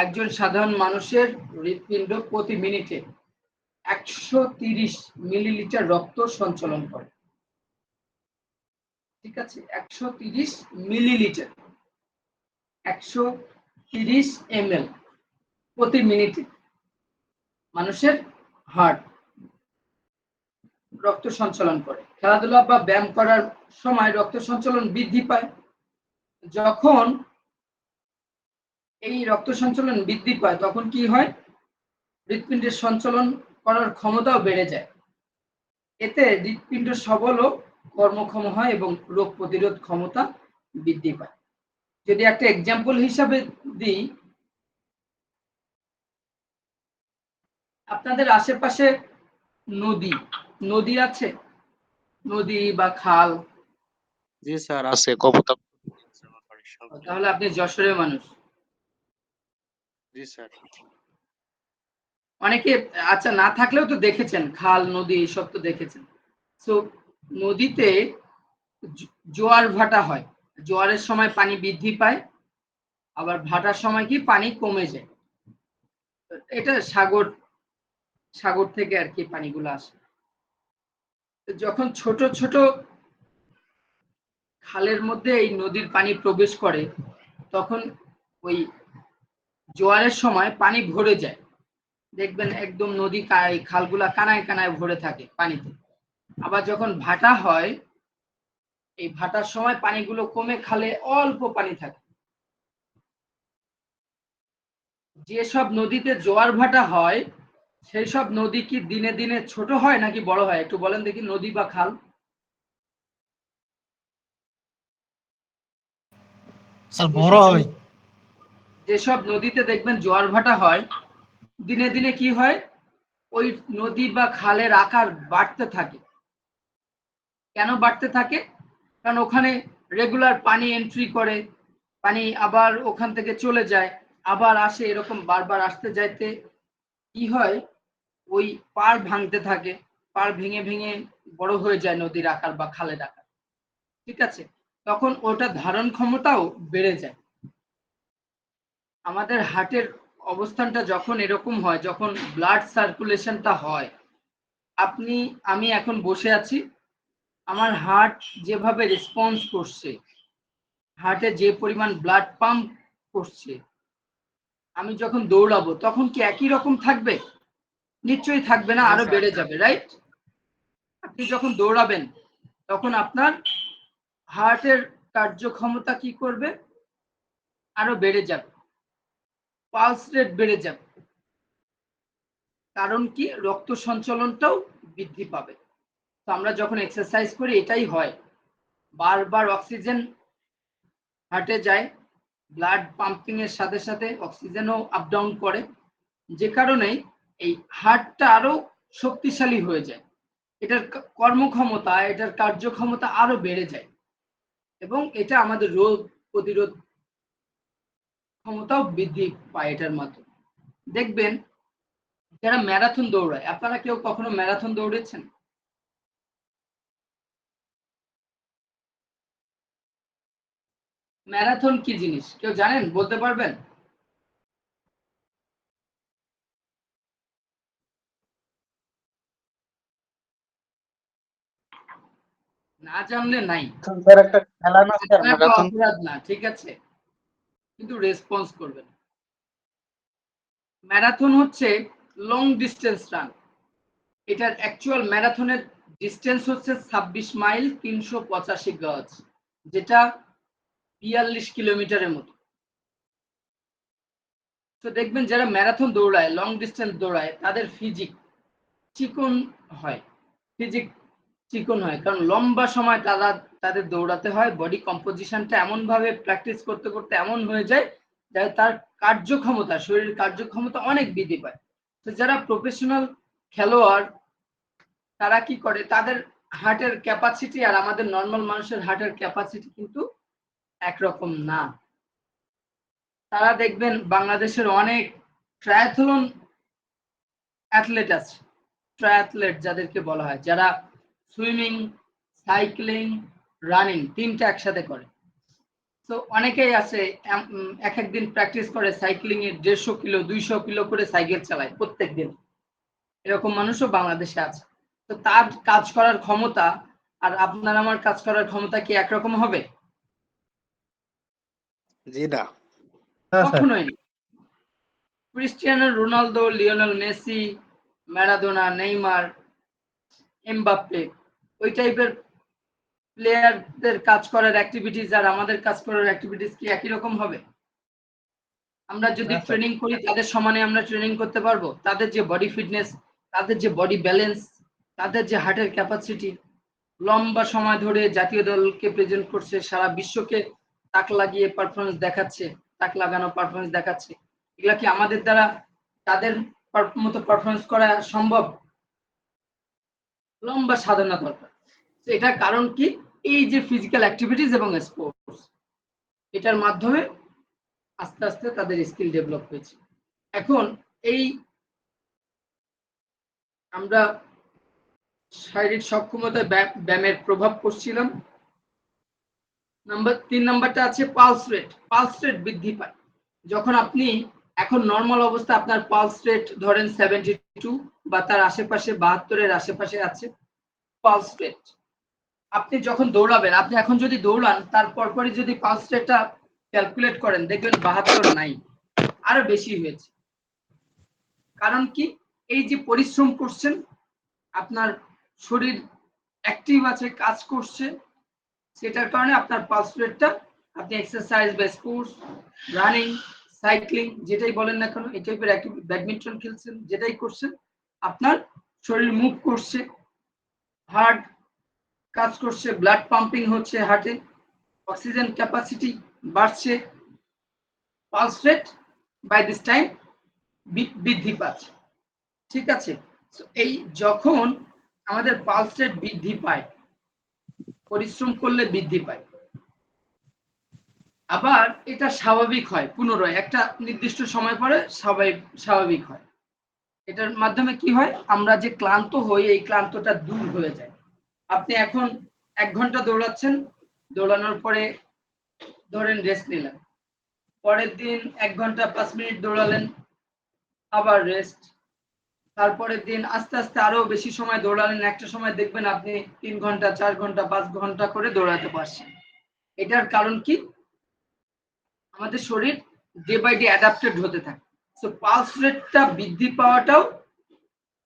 একজন সাধারণ মানুষের হৃৎপিণ্ড প্রতি মিনিটে 130 মিলিলিটার রক্ত সঞ্চালন করে। ঠিক আছে, 130 মিলিলিটার, 130 ml প্রতি মিনিটে মানুষের হার্ট রক্ত সঞ্চালন করে। খেলাধুলা বা ব্যায়াম করার সময় রক্ত সঞ্চালন বৃদ্ধি পায়। যখন এই রক্ত সঞ্চালন বৃদ্ধি পায় তখন কি হয়? হৃৎপিণ্ডের সঞ্চালন করার ক্ষমতাও বেড়ে যায়। এতে হৃৎপিণ্ড সবল ও কর্মক্ষম হয় এবং রোগ প্রতিরোধ ক্ষমতা বৃদ্ধি পায়। যদি একটা এক্সাম্পল হিসাবে দিই, আপনাদের আশেপাশে নদী নদী আছে, নদী বা খাল? জি স্যার আছে, কপোতাক্ষ। তাহলে আপনি যশোরের মানুষ। জি স্যার। অনেকে আচ্ছা না থাকলেও তো দেখেছেন, খাল নদী এইসব তো দেখেছেন। তো নদীতে জোয়ার ভাটা হয়, জোয়ারের সময় পানি বৃদ্ধি পায়, আবার ভাটার সময় কি পানি কমে যায়। এটা সাগর সাগর থেকে আর কি পানিগুলো আসে। যখন ছোট ছোট খালের মধ্যে এই নদীর পানি প্রবেশ করে তখন ওই জোয়ারের সময় পানি ভরে যায়, দেখবেন একদম নদী খালগুলা কানায় কানায় ভরে থাকে পানিতে। আবার যখন ভাটা হয়, এই ভাটার সময় পানিগুলো কমে খালে অল্প পানি থাকে। যেসব নদীতে জোয়ার ভাটা হয় সেই সব নদী কি দিনে দিনে ছোট হয় নাকি বড় হয়? একটু বলেন দেখি, নদী বা খাল। স্যার বড় হয়। যেসব নদীতে দেখবেন জোয়ার ভাটা হয়, দিনে দিনে কি হয়? ওই নদী বা খালের আকার বাড়তে থাকে। কেন বাড়তে থাকে? কারণ ওখানে রেগুলার পানি এন্ট্রি করে, পানি আবার ওখান থেকে চলে যায়, আবার আসে, এরকম বারবার আসতে যাইতে কি হয়? ওই পাড় ভাঙতে থাকে, পাড় ভেঙে ভেঙে বড় হয়ে যায় নদীর আকার বা খালের আকার। ঠিক আছে, তখন ওটা ধারণ ক্ষমতাও বেড়ে যায়। আমাদের হার্টের অবস্থানটা যখন এরকম হয়, যখন ব্লাড সার্কুলেশনটা হয়, আমি এখন বসে আছি, আমার হার্ট যেভাবে রেসপন্স করছে, হার্টে যে পরিমাণ ব্লাড পাম্প করছে, আমি যখন দৌড়াবো তখন কি একই রকম থাকবে? নিশ্চয়ই থাকবে না, আরো বেড়ে যাবে, রাইট? আপনি যখন দৌড়াবেন তখন আপনার হার্টের কার্যক্ষমতা কি করবে? আরো বেড়ে যাবে, পালস রেট বেড়ে যাবে। কারণ কি? রক্ত সঞ্চালনটাও বৃদ্ধি পাবে। তো আমরা যখন এক্সারসাইজ করি এটাই হয়, বারবার অক্সিজেন হার্টে যায়, ব্লাড পাম্পিং এর সাথে সাথে অক্সিজেনও আপ ডাউন করে, যে কারণে এই হার্টটা আরো শক্তিশালী হয়ে যায়, এটার কর্মক্ষমতা, এটার কার্যক্ষমতা আরো বেড়ে যায়, এবং এটা আমাদের রোগ প্রতিরোধ ক্ষমতাও বৃদ্ধি পায় এটার মাধ্যমে। দেখবেন যারা ম্যারাথন দৌড়ায়, আপনারা কেউ কখনো ম্যারাথন দৌড়েছেন? ম্যারাথন কি জিনিস কেউ জানেন, বলতে পারবেন? না জানলে নাই, স্যার একটা খেলা না স্যার, আপনার তো ম্যারাথন? অপরাধ না, ঠিক আছে, কিন্তু রেসপন্স করবেন। ম্যারাথন হচ্ছে লং ডিস্টেন্স রান। এটার অ্যাকচুয়াল ম্যারাথনের ডিস্টেন্স হচ্ছে 26 মাইল 385 গজ, যেটা 42 কিলোমিটারের মতো। তো দেখবেন যারা ম্যারাথন দৌড়ায়, লং ডিস্টেন্স দৌড়ায়, তাদের ফিজিক চিকন হয়, ফিজিক চিকন হয়, কারণ লম্বা সময় তাদের দৌড়াতে হয়। বডি কম্পোজিশনটা এমন ভাবে প্র্যাকটিস করতে করতে এমন হয়ে যায় যাতে তার কার্যক্ষমতা, শরীরের কার্যক্ষমতা অনেক বৃদ্ধি পায়। তো যারা প্রফেশনাল খেলোয়াড়, তারা কি করে, তাদের হার্টের ক্যাপাসিটি আর আমাদের নর্মাল মানুষের হার্টের ক্যাপাসিটি কিন্তু একরকম না। তারা দেখবেন বাংলাদেশের অনেক ট্রায়াথলন অ্যাথলেট আছে, ট্রায়াথলেট যাদেরকে বলা হয়, যারা সুইমিং, সাইক্লিং, রানিং তিনটা একসাথে করে। তো অনেকেই আছে এক এক দিন প্র্যাকটিস করে সাইক্লিং এর 150 কিলো 200 কিলো করে সাইকেল চালায় প্রত্যেক দিন, এরকম মানুষও বাংলাদেশে আছে। তো তার কাজ করার ক্ষমতা আর আপনার আমার কাজ করার ক্ষমতা কি একরকম হবে? জি না। হ্যাঁ স্যার। কখনোই না। Cristiano Ronaldo, Lionel Messi, Maradona, Neymar, Mbappe, ওই টাইপের প্লেয়ারদের কাজ করার অ্যাক্টিভিটিস আর আমাদের কাজ করার অ্যাক্টিভিটিস কি একই রকম হবে? আমরা যদি না স্যার। ট্রেনিং করি তাদের সমানে আমরা ট্রেনিং করতে পারবো? তাদের যে বডি ফিটনেস, তাদের যে বডি ব্যালেন্স, তাদের যে হার্টের ক্যাপাসিটি, লম্বা সময় ধরে জাতীয় দলকে প্রেজেন্ট করছে, সারা বিশ্বকে তাক লাগিয়ে পারফরমেন্স দেখাচ্ছে, তাক লাগানো পারফরমেন্স দেখাচ্ছে, এগুলা কি আমাদের দ্বারা তাদের মতো পারফরমেন্স করা সম্ভব? লম্বা সাধনা দরকার। তো এটার কারণ কি? এই যে ফিজিক্যাল অ্যাক্টিভিটিস এবং স্পোর্টস, এটার মাধ্যমে আস্তে আস্তে তাদের স্কিল ডেভেলপ হয়েছে। এখন এই আমরা শারীরিক সক্ষমতায় ব্যায়ামের প্রভাব পড়ছিলাম। 3 নাম্বারটা আছে পালস রেট। পালস রেট বৃদ্ধি পায় যখন আপনি, এখন নর্মাল অবস্থা আপনার পালস রেট ধরেন 72 বা তার আশেপাশে, 72-এর আশেপাশে আছে পালস রেট। আপনি যখন দৌড়াবেন, আপনি এখন যদি দৌড়ান, তার পরপরই যদি পালস রেটটা ক্যালকুলেট করেন, দেখবেন 72 নাই, আরো বেশি হয়েছে। কারণ কি? এই যে পরিশ্রম করছেন, আপনার শরীর অ্যাক্টিভ আছে, কাজ করছে, সেটার কারণে আপনার পালস রেটটা, আপনি এক্সারসাইজ বা স্পোর্টস, রানিং, সাইক্লিং, যেটাই বলেন না কেন, এই টাইপের অ্যাক্টিভিটি, ব্যাডমিন্টন খেলছেন, যেটাই করছেন, আপনার শরীর মুভ করছে, হার্ট কাজ করছে, ব্লাড পাম্পিং হচ্ছে হার্টে, অক্সিজেন ক্যাপাসিটি বাড়ছে, pulse rate by this time বৃদ্ধি পাচ্ছে। ঠিক আছে? এই যখন আমাদের পালস রেট বৃদ্ধি পায়, পরিশ্রম করলে বৃদ্ধি পায়, আবার এটা স্বাভাবিক হয়, পুনরায় একটা নির্দিষ্ট সময় পরে স্বাভাবিক হয়। এটার মাধ্যমে কি হয়, আমরা যে ক্লান্ত হই, এই ক্লান্তটা দূর হয়ে যায়। আপনি এখন 1 ঘন্টা দৌড়াচ্ছেন, দৌড়ানোর পরে ধরেন রেস্ট নিলেন, পরের দিন 1 ঘন্টা 5 মিনিট দৌড়ালেন, আবার রেস্ট, তারপরের দিন আস্তে আস্তে আরো বেশি সময় দৌড়ালেন, একটা সময় দেখবেন আপনি 3 ঘন্টা 4 ঘন্টা 5 ঘন্টা করে দৌড়াতে পারছেন। এটার কারণ কি? আমাদের শরীর ডে বাই ডে অ্যাডাপ্টেড হতে থাকে। সো পালস রেটটা বৃদ্ধি পাওয়াটাও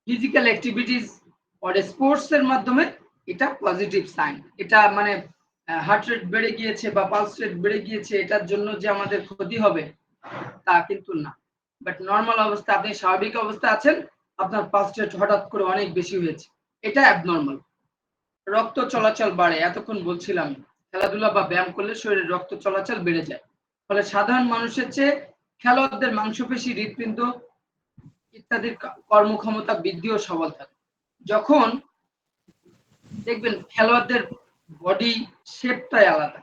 ফিজিক্যাল অ্যাক্টিভিটিস অর স্পোর্টস এর মাধ্যমে এটা পজিটিভ সাইন। এটা মানে হার্ট রেট বেড়ে গিয়েছে বা পালস রেট বেড়ে গিয়েছে, এটার জন্য যে আমাদের ক্ষতি হবে তা কিন্তু না। বাট নর্মাল অবস্থা, আপনি স্বাভাবিক অবস্থা আছেন, আপনার পালস রেট হঠাৎ করে অনেক বেশি হয়েছে, এটা অ্যাবনর্মাল। রক্ত চলাচল বাড়ে, এতক্ষণ বলছিলাম খেলাধুলা বা ব্যায়াম করলে শরীরে রক্ত চলাচল বেড়ে যায়, ফলে সাধারণ মানুষের চেয়ে খেলোয়াড়দের মাংসপেশি, হৃৎপিণ্ড ইত্যাদির কর্মক্ষমতা বৃদ্ধি ও সবল থাকে। যখন দেখবেন খেলোয়াড়দের বডি শেপটাই আলাদা,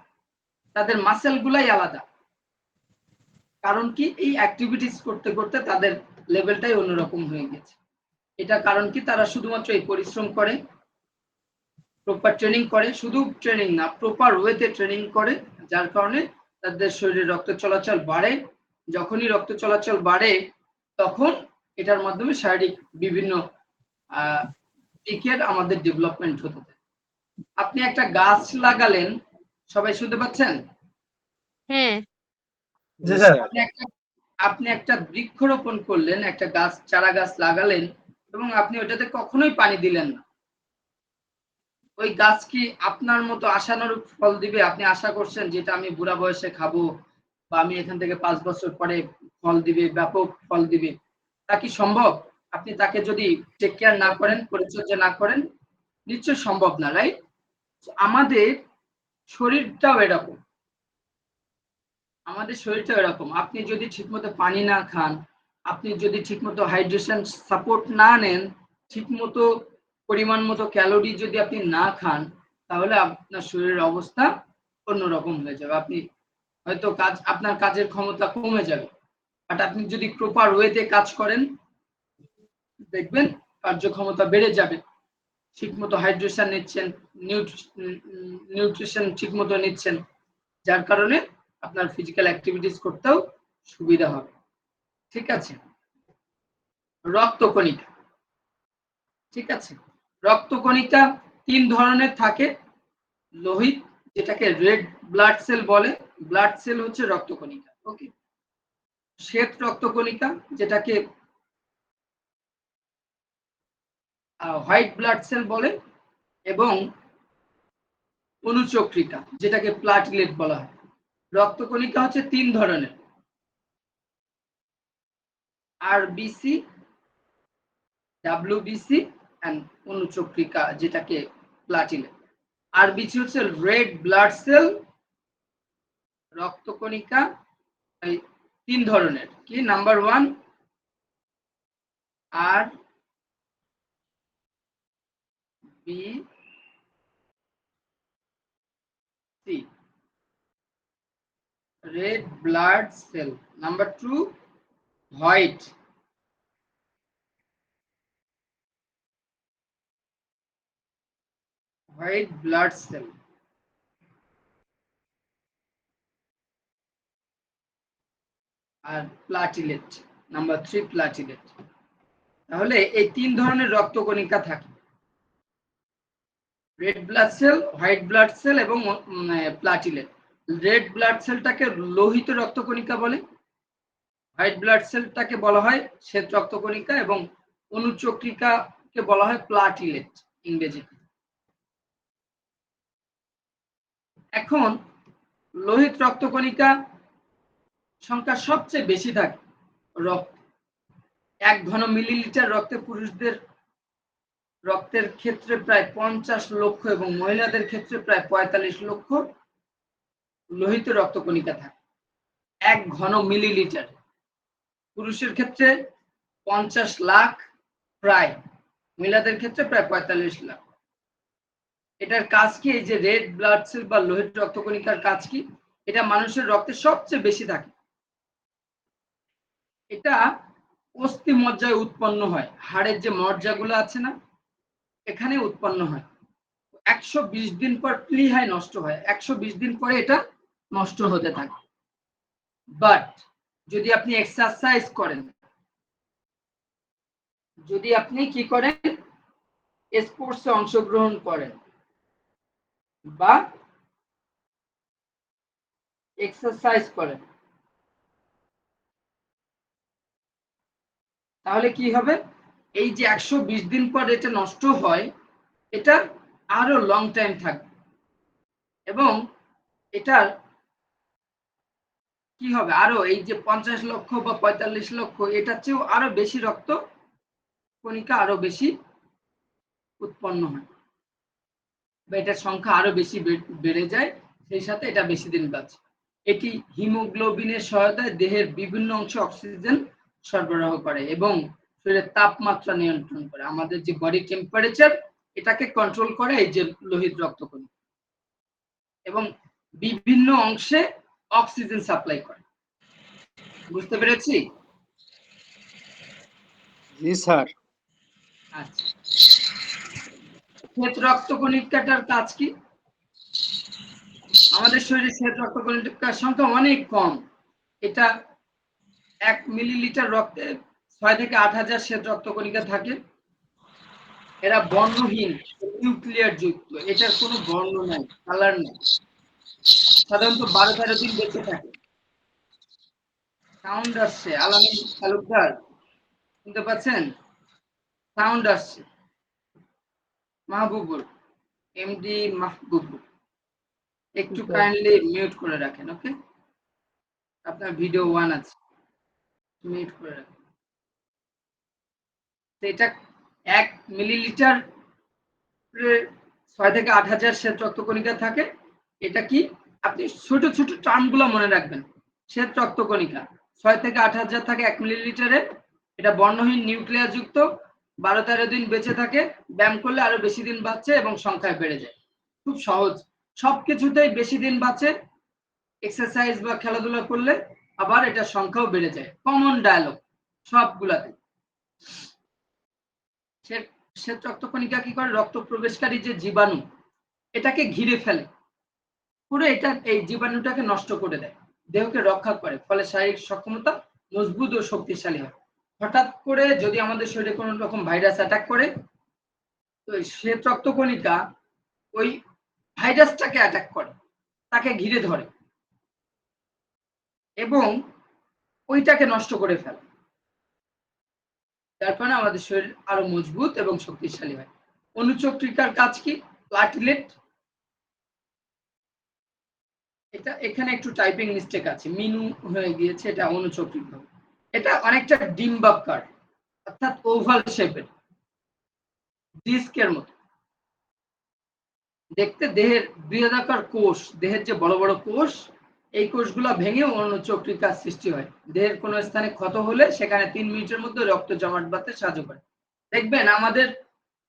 তাদের মাসেল গুলাই আলাদা, কারণ কি এই অ্যাক্টিভিটিস করতে করতে তাদের লেভেলটাই অন্যরকম হয়ে গেছে। এটা কারণ কি তারা শুধুমাত্র এই পরিশ্রম করে, প্রপার ট্রেনিং করে, শুধু ট্রেনিং না প্রপার ওয়েতে ট্রেনিং করে, যার কারণে তাদের শরীরে রক্ত চলাচল বাড়ে। যখনই রক্ত চলাচল বাড়ে তখন এটার মাধ্যমে শারীরিক বিভিন্ন দিকের আমাদের ডেভেলপমেন্ট হতে থাকে। আপনি একটা গাছ লাগালেন, সবাই শুনতে পাচ্ছেন? হ্যাঁ জি স্যার। আপনি একটা বৃক্ষরোপণ করলেন, একটা গাছ, চারা গাছ লাগালেন এবং আপনি ওটাতে কখনোই পানি দিলেন না। ওই গাছ কি আপনার মতো আশানুরূপ ফল দিবে? আপনি আশা করছেন যেটা আমি বুড়া বয়সে খাবো বা আমি এখান থেকে 5 বছর পরে ফল দিবে, ব্যাপক ফল দিবে, তা কি সম্ভব? আপনি তাকে যদি টেক কেয়ার না করেন, পরিচর্যা না করেন, নিশ্চয় সম্ভব না, রাইট? আমাদের শরীরটাও এরকম, আপনি যদি ঠিকমতো পানি না খান, আপনি যদি ঠিকমতো হাইড্রেশন সাপোর্ট না নেন, ঠিকমতো পরিমাণ মতো ক্যালোরি যদি আপনি না খান, তাহলে আপনার শরীরের অবস্থা অন্যরকম হয়ে যাবে। আপনি হয়তো আপনার কাজের ক্ষমতা কমে যাবে, বাট আপনি যদি প্রপার ওয়েতে কাজ করেন দেখবেন কার্যক্ষমতা বেড়ে যাবে। ঠিকমতো হাইড্রেশন নিচ্ছেন, নিউট্রিশন ঠিকমতো নিচ্ছেন, যার কারণে আপনার ফিজিক্যাল অ্যাক্টিভিটিস করতেও সুবিধা হবে। ঠিক আছে, রক্তকণিকা। ঠিক আছে, রক্তকণিকা 3 ধরনের থাকে। লোহিত, যেটাকে রেড ব্লাড সেল বলে, ব্লাড সেল হচ্ছে রক্তকণিকা। ওকে, শ্বেত রক্তকণিকা, যেটাকে হোয়াইট ব্লাড সেল বলে, এবং অনুচক্রিকা, যেটাকে প্লাটিলেট বলা হয়। রক্তকণিকা হচ্ছে 3 ধরনের, আরবিসি, ডাব্লিউবিসি এন্ড অনুচক্রিকা, যেটাকে প্লাটিলেট। আরবিসি হচ্ছে রেড ব্লাড সেল রক্তকণিকা, এই 3 ধরনের। কি? Number 1 R B C, red blood cell. Number 2 white blood cell. আর প্লাটিলেট, নাম্বার 3 প্লাটিলেট। তাহলে এই 3 ধরনের রক্তকণিকা থাকে, red blood cell, white blood cell এবং প্লাটিলেট। রেড ব্লাড সেলটাকে লোহিত রক্তকণিকা বলে, হোয়াইট ব্লাড সেলটাকে বলা হয় শ্বেত রক্তকণিকা, এবং অনুচক্রিকাকে বলা হয় প্লাটিলেট ইংরেজিতে। এখন লোহিত রক্তকণিকা সংখ্যা সবচেয়ে বেশি থাকে রক্ত 1 ঘন মিলিলিটার রক্তে পুরুষদের রক্তের ক্ষেত্রে প্রায় 50 লক্ষ এবং মহিলাদের ক্ষেত্রে প্রায় 45 লক্ষ লোহিত রক্তকণিকা থাকে 1 ঘন মিলিলিটার। পুরুষের ক্ষেত্রে 50 লাখ প্রায়, মহিলাদের ক্ষেত্রে প্রায় 45 লাখ। এটার কাজ কি? এই যে রেড ব্লাড সেল বা লোহিত রক্তকণিকার কাজ কি? এটা মানুষের রক্তে সবচেয়ে বেশি থাকে। এটা অস্থি মজ্জায় উৎপন্ন হয়, হাড়ের যে মজ্জাগুলো আছে না, এখানে উৎপন্ন হয়। 120 দিন পর প্লীহায় নষ্ট হয়, 120 দিন পরে এটা নষ্ট হতে থাকে। বাট যদি আপনি এক্সারসাইজ করেন, যদি আপনি কি করেন, স্পোর্টসে অংশগ্রহণ করেন বা এক্সারসাইজ করেন, তাহলে কি হবে? এই যে 120 দিন পর এটা নষ্ট হয়, এটা আরো লং টাইম থাকবে এবং এটার কি হবে, আরো এই যে 50 লক্ষ বা 45 লক্ষ, এটার চেয়েও আরো বেশি রক্ত কণিকা আরো বেশি উৎপন্ন হয়, বা এটার সংখ্যা আরো বেশি বেড়ে যায়, সেই সাথে এটা বেশি দিন বাঁচে। এটি হিমোগ্লোবিনের সহায়তায় দেহের বিভিন্ন অংশে অক্সিজেন সরবরাহ করে এবং শরীরের তাপমাত্রা নিয়ন্ত্রণ করে। আমাদের যে বডি টেম্পারেচার এটাকে কন্ট্রোল করে এই যে লোহিত রক্তকণিকা, এবং বিভিন্ন অংশে অক্সিজেন সাপ্লাই করে। বুঝতে পেরেছি? জি স্যার। আচ্ছা, শ্বেত রক্তকণিকাটার কাজ কি? আমাদের শরীরে শ্বেত রক্তকণিকার সংখ্যা অনেক কম। এটা 1 মিলিলিটার রক্তে 6 থেকে 8,000 শ্বেত রক্তকণিকা থাকে। এরা বর্ণহীন, নিউক্লিয়ার যুক্ত, এটার কোনো বর্ণ নাই, কালার নেই। সাধারণত 12-13 দিন বেঁচে থাকে। সাউন্ড আসছে, আলামিন তালুকদার শুনতে পাচ্ছেন? সাউন্ড আসছে। মাহবুবুর, এমডি মাহবুবুর, একটু কাইন্ডলি মিউট করে রাখেন। ওকে, আপনার ভিডিও 1 আছে, মিউট করে রাখেন। এটা 1 মিলিলিটার 6 থেকে 8,000 শ্বেত রক্তকণিকা থাকে। এটা কি, আপনি ছোট ছোট টার্মগুলো মনে রাখবেন। শ্বেত রক্তকণিকা 6 থেকে 8,000 থাকে 1 মিলিলিটারে। এটা বর্ণহীন, নিউক্লিয়াস যুক্ত, 12-13 দিন বেঁচে থাকে। ব্যায়াম করলে আরো বেশি দিন বাঁচে এবং সংখ্যায় বেড়ে যায়। খুব সহজ, সবকিছুতেই বেশি দিন বাঁচে। এক্সারসাইজ বা খেলাধুলা করলে আবার এটা সংখ্যাও বেড়ে যায়। কমন ডায়ালগ সবগুলাতে। শ্বেত রক্তকণিকা কি করে, রক্ত প্রবেশকারী যে জীবাণু এটাকে ঘিরে ফেলে, পুরো এটা এই জীবাণুটাকে নষ্ট করে দেয়, দেহকে রক্ষা করে, ফলে শারীরিক সক্ষমতা মজবুত ও শক্তিশালী হয়। হঠাৎ করে যদি আমাদের শরীরে কোনো রকম ভাইরাস অ্যাটাক করে, তো শ্বেত রক্তকণিকা ওই ভাইরাসটাকে অ্যাটাক করে, তাকে ঘিরে ধরে এবং ওইটাকে নষ্ট করে ফেলে। যার কারণে আমাদের শরীর আরো মজবুত এবং শক্তিশালী হয়। অনুচক্রিকার কাজ কি? প্লাটিলেট, এটা এখানে একটু টাইপিং মিস্টেক আছে, মিনু হয়ে গিয়েছে, এটা অনুচক্রিকা। এটা অনেকটা ডিম্বাকার, অর্থাৎ ওভাল শেপের, ডিস্কের মতো দেখতে। দেহের বৃহদাকার কোষ, দেহের যে বড় বড় কোষ, এই কোষগুলো ভেঙে অনুচক্রিকার সৃষ্টি হয়। দেহের কোনো স্থানে ক্ষত হলে সেখানে 3 মিনিটের মধ্যে রক্ত জমাট বাঁধতে সাহায্য করে। দেখবেন আমাদের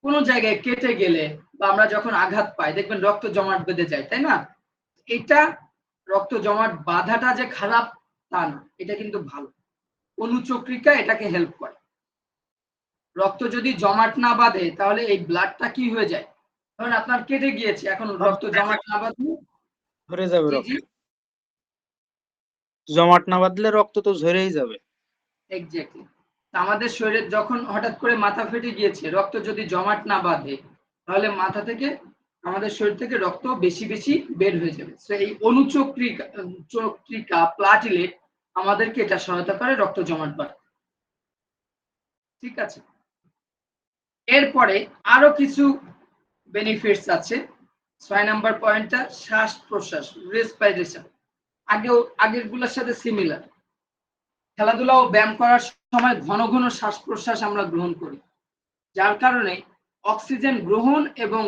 কোনো জায়গায় কেটে গেলে বা আমরা যখন আঘাত পাই, দেখবেন রক্ত জমাট বেঁধে যায়, তাই না? এটা রক্ত জমাট বাঁধাটা যে খারাপ তা না, এটা কিন্তু ভালো। অনুচক্রিকা এটাকে হেল্প করে। রক্ত যদি জমাট না বাঁধে তাহলে এই ব্লাডটা কি হয়ে যায়, ধরুন আপনার কেটে গিয়েছে, এখন রক্ত জমাট না বাঁধলে ঝরে যাবে জি রক্ত। জি জমাট না বাঁধলে রক্ত তো ঝরেই যাবে। এক্স্যাক্টলি। আমাদের শরীরে যখন হঠাৎ করে মাথা ফেটে গিয়েছে, রক্ত যদি জমাট না বাঁধে তাহলে মাথা থেকে, আমাদের শরীর থেকে রক্ত বেশি বেশি বের হয়ে যাবে। তো এই অনুচক্রিকা প্লাটিলেট আমাদেরকে এটা সহায়তা করে রক্ত জমাট বাঁধতে। ঠিক আছে, এরপরে আরো কিছু বেনিফিটস আছে। 6 নাম্বার পয়েন্টটা শ্বাস প্রশ্বাস, রেসপিরেশন, আগের গুলোর সাথে সিমিলার। খেলাধুলা ও ব্যায়াম করার সময় ঘন ঘন শ্বাস প্রশ্বাস আমরা গ্রহণ করি, যার কারণে অক্সিজেন গ্রহণ এবং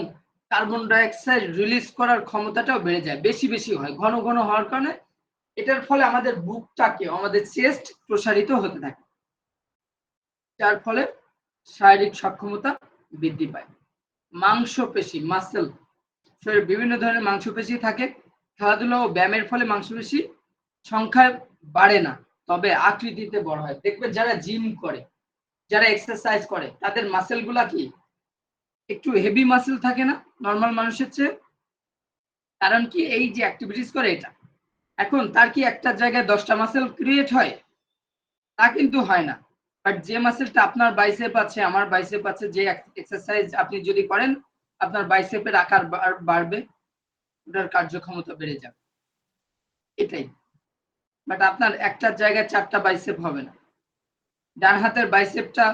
কার্বন ডাই অক্সাইড রিলিজ করার ক্ষমতাটাও বেড়ে যায়, বেশি বেশি হয় ঘন ঘন হওয়ার কারণে। এটার ফলে আমাদের বুকটাকে, আমাদের চেস্ট প্রসারিত হতে থাকে, যার ফলে শারীরিক সক্ষমতা বৃদ্ধি পায়। মাংসপেশি, মাসেল, শরীরে বিভিন্ন ধরনের মাংসপেশি থাকে। খেলাধুলা ও ব্যায়ামের ফলে মাংসপেশি সংখ্যায় বাড়ে না, তবে আকৃতিতে বড় হয়। দেখবেন যারা জিম করে, যারা এক্সারসাইজ করে, তাদের মাসেল গুলা কি একটু হেভি মাসেল থাকে না নর্মাল মানুষের চেয়ে? কারণ কি, এই যে অ্যাক্টিভিটিস করে এটা। এখন তার কি একটা জায়গায় 10টা মাসেল ক্রিয়েট হয়? তা কিন্তু হয় না। বাট যে মাসেলটা আপনার বাইসেপ আছে, আমার বাইসেপ আছে, যে এক্সারসাইজ আপনি যদি করেন আপনার বাইসেপের আকার বাড়বে, ওটার কার্যক্ষমতা বেড়ে যাবে, এটাই। বাট আপনার একটা জায়গায় 4টা বাইসেপ হবে না। ডান হাতের বাইসেপটা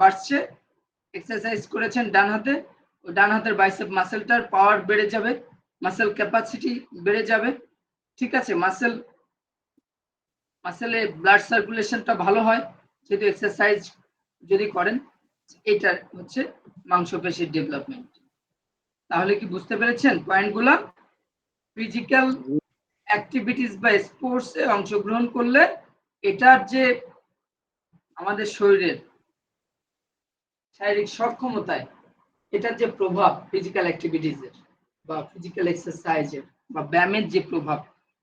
বাড়ছে, এক্সারসাইজ করেছেন ডান হাতে, ও ডান হাতের বাইসেপ মাসেলটার পাওয়ার বেড়ে যাবে, মাসেল ক্যাপাসিটি বেড়ে যাবে। ঠিক আছে, মাসেলে ব্লাড সার্কুলেশনটা ভালো হয় যদি এক্সারসাইজ যদি করেন। এটা হচ্ছে মাংসপেশির ডেভেলপমেন্ট। তাহলে কি বুঝতে পেরেছেন পয়েন্টগুলো? ফিজিক্যাল অ্যাক্টিভিটিস বা স্পোর্টসে অংশগ্রহণ করলে এটার যে আমাদের শরীরের শারীরিক সক্ষমতায় এটার যে প্রভাব ফিজিক্যাল অ্যাক্টিভিটিসের বা ফিজিক্যাল এক্সারসাইজের বা ব্যায়ামের যে প্রভাব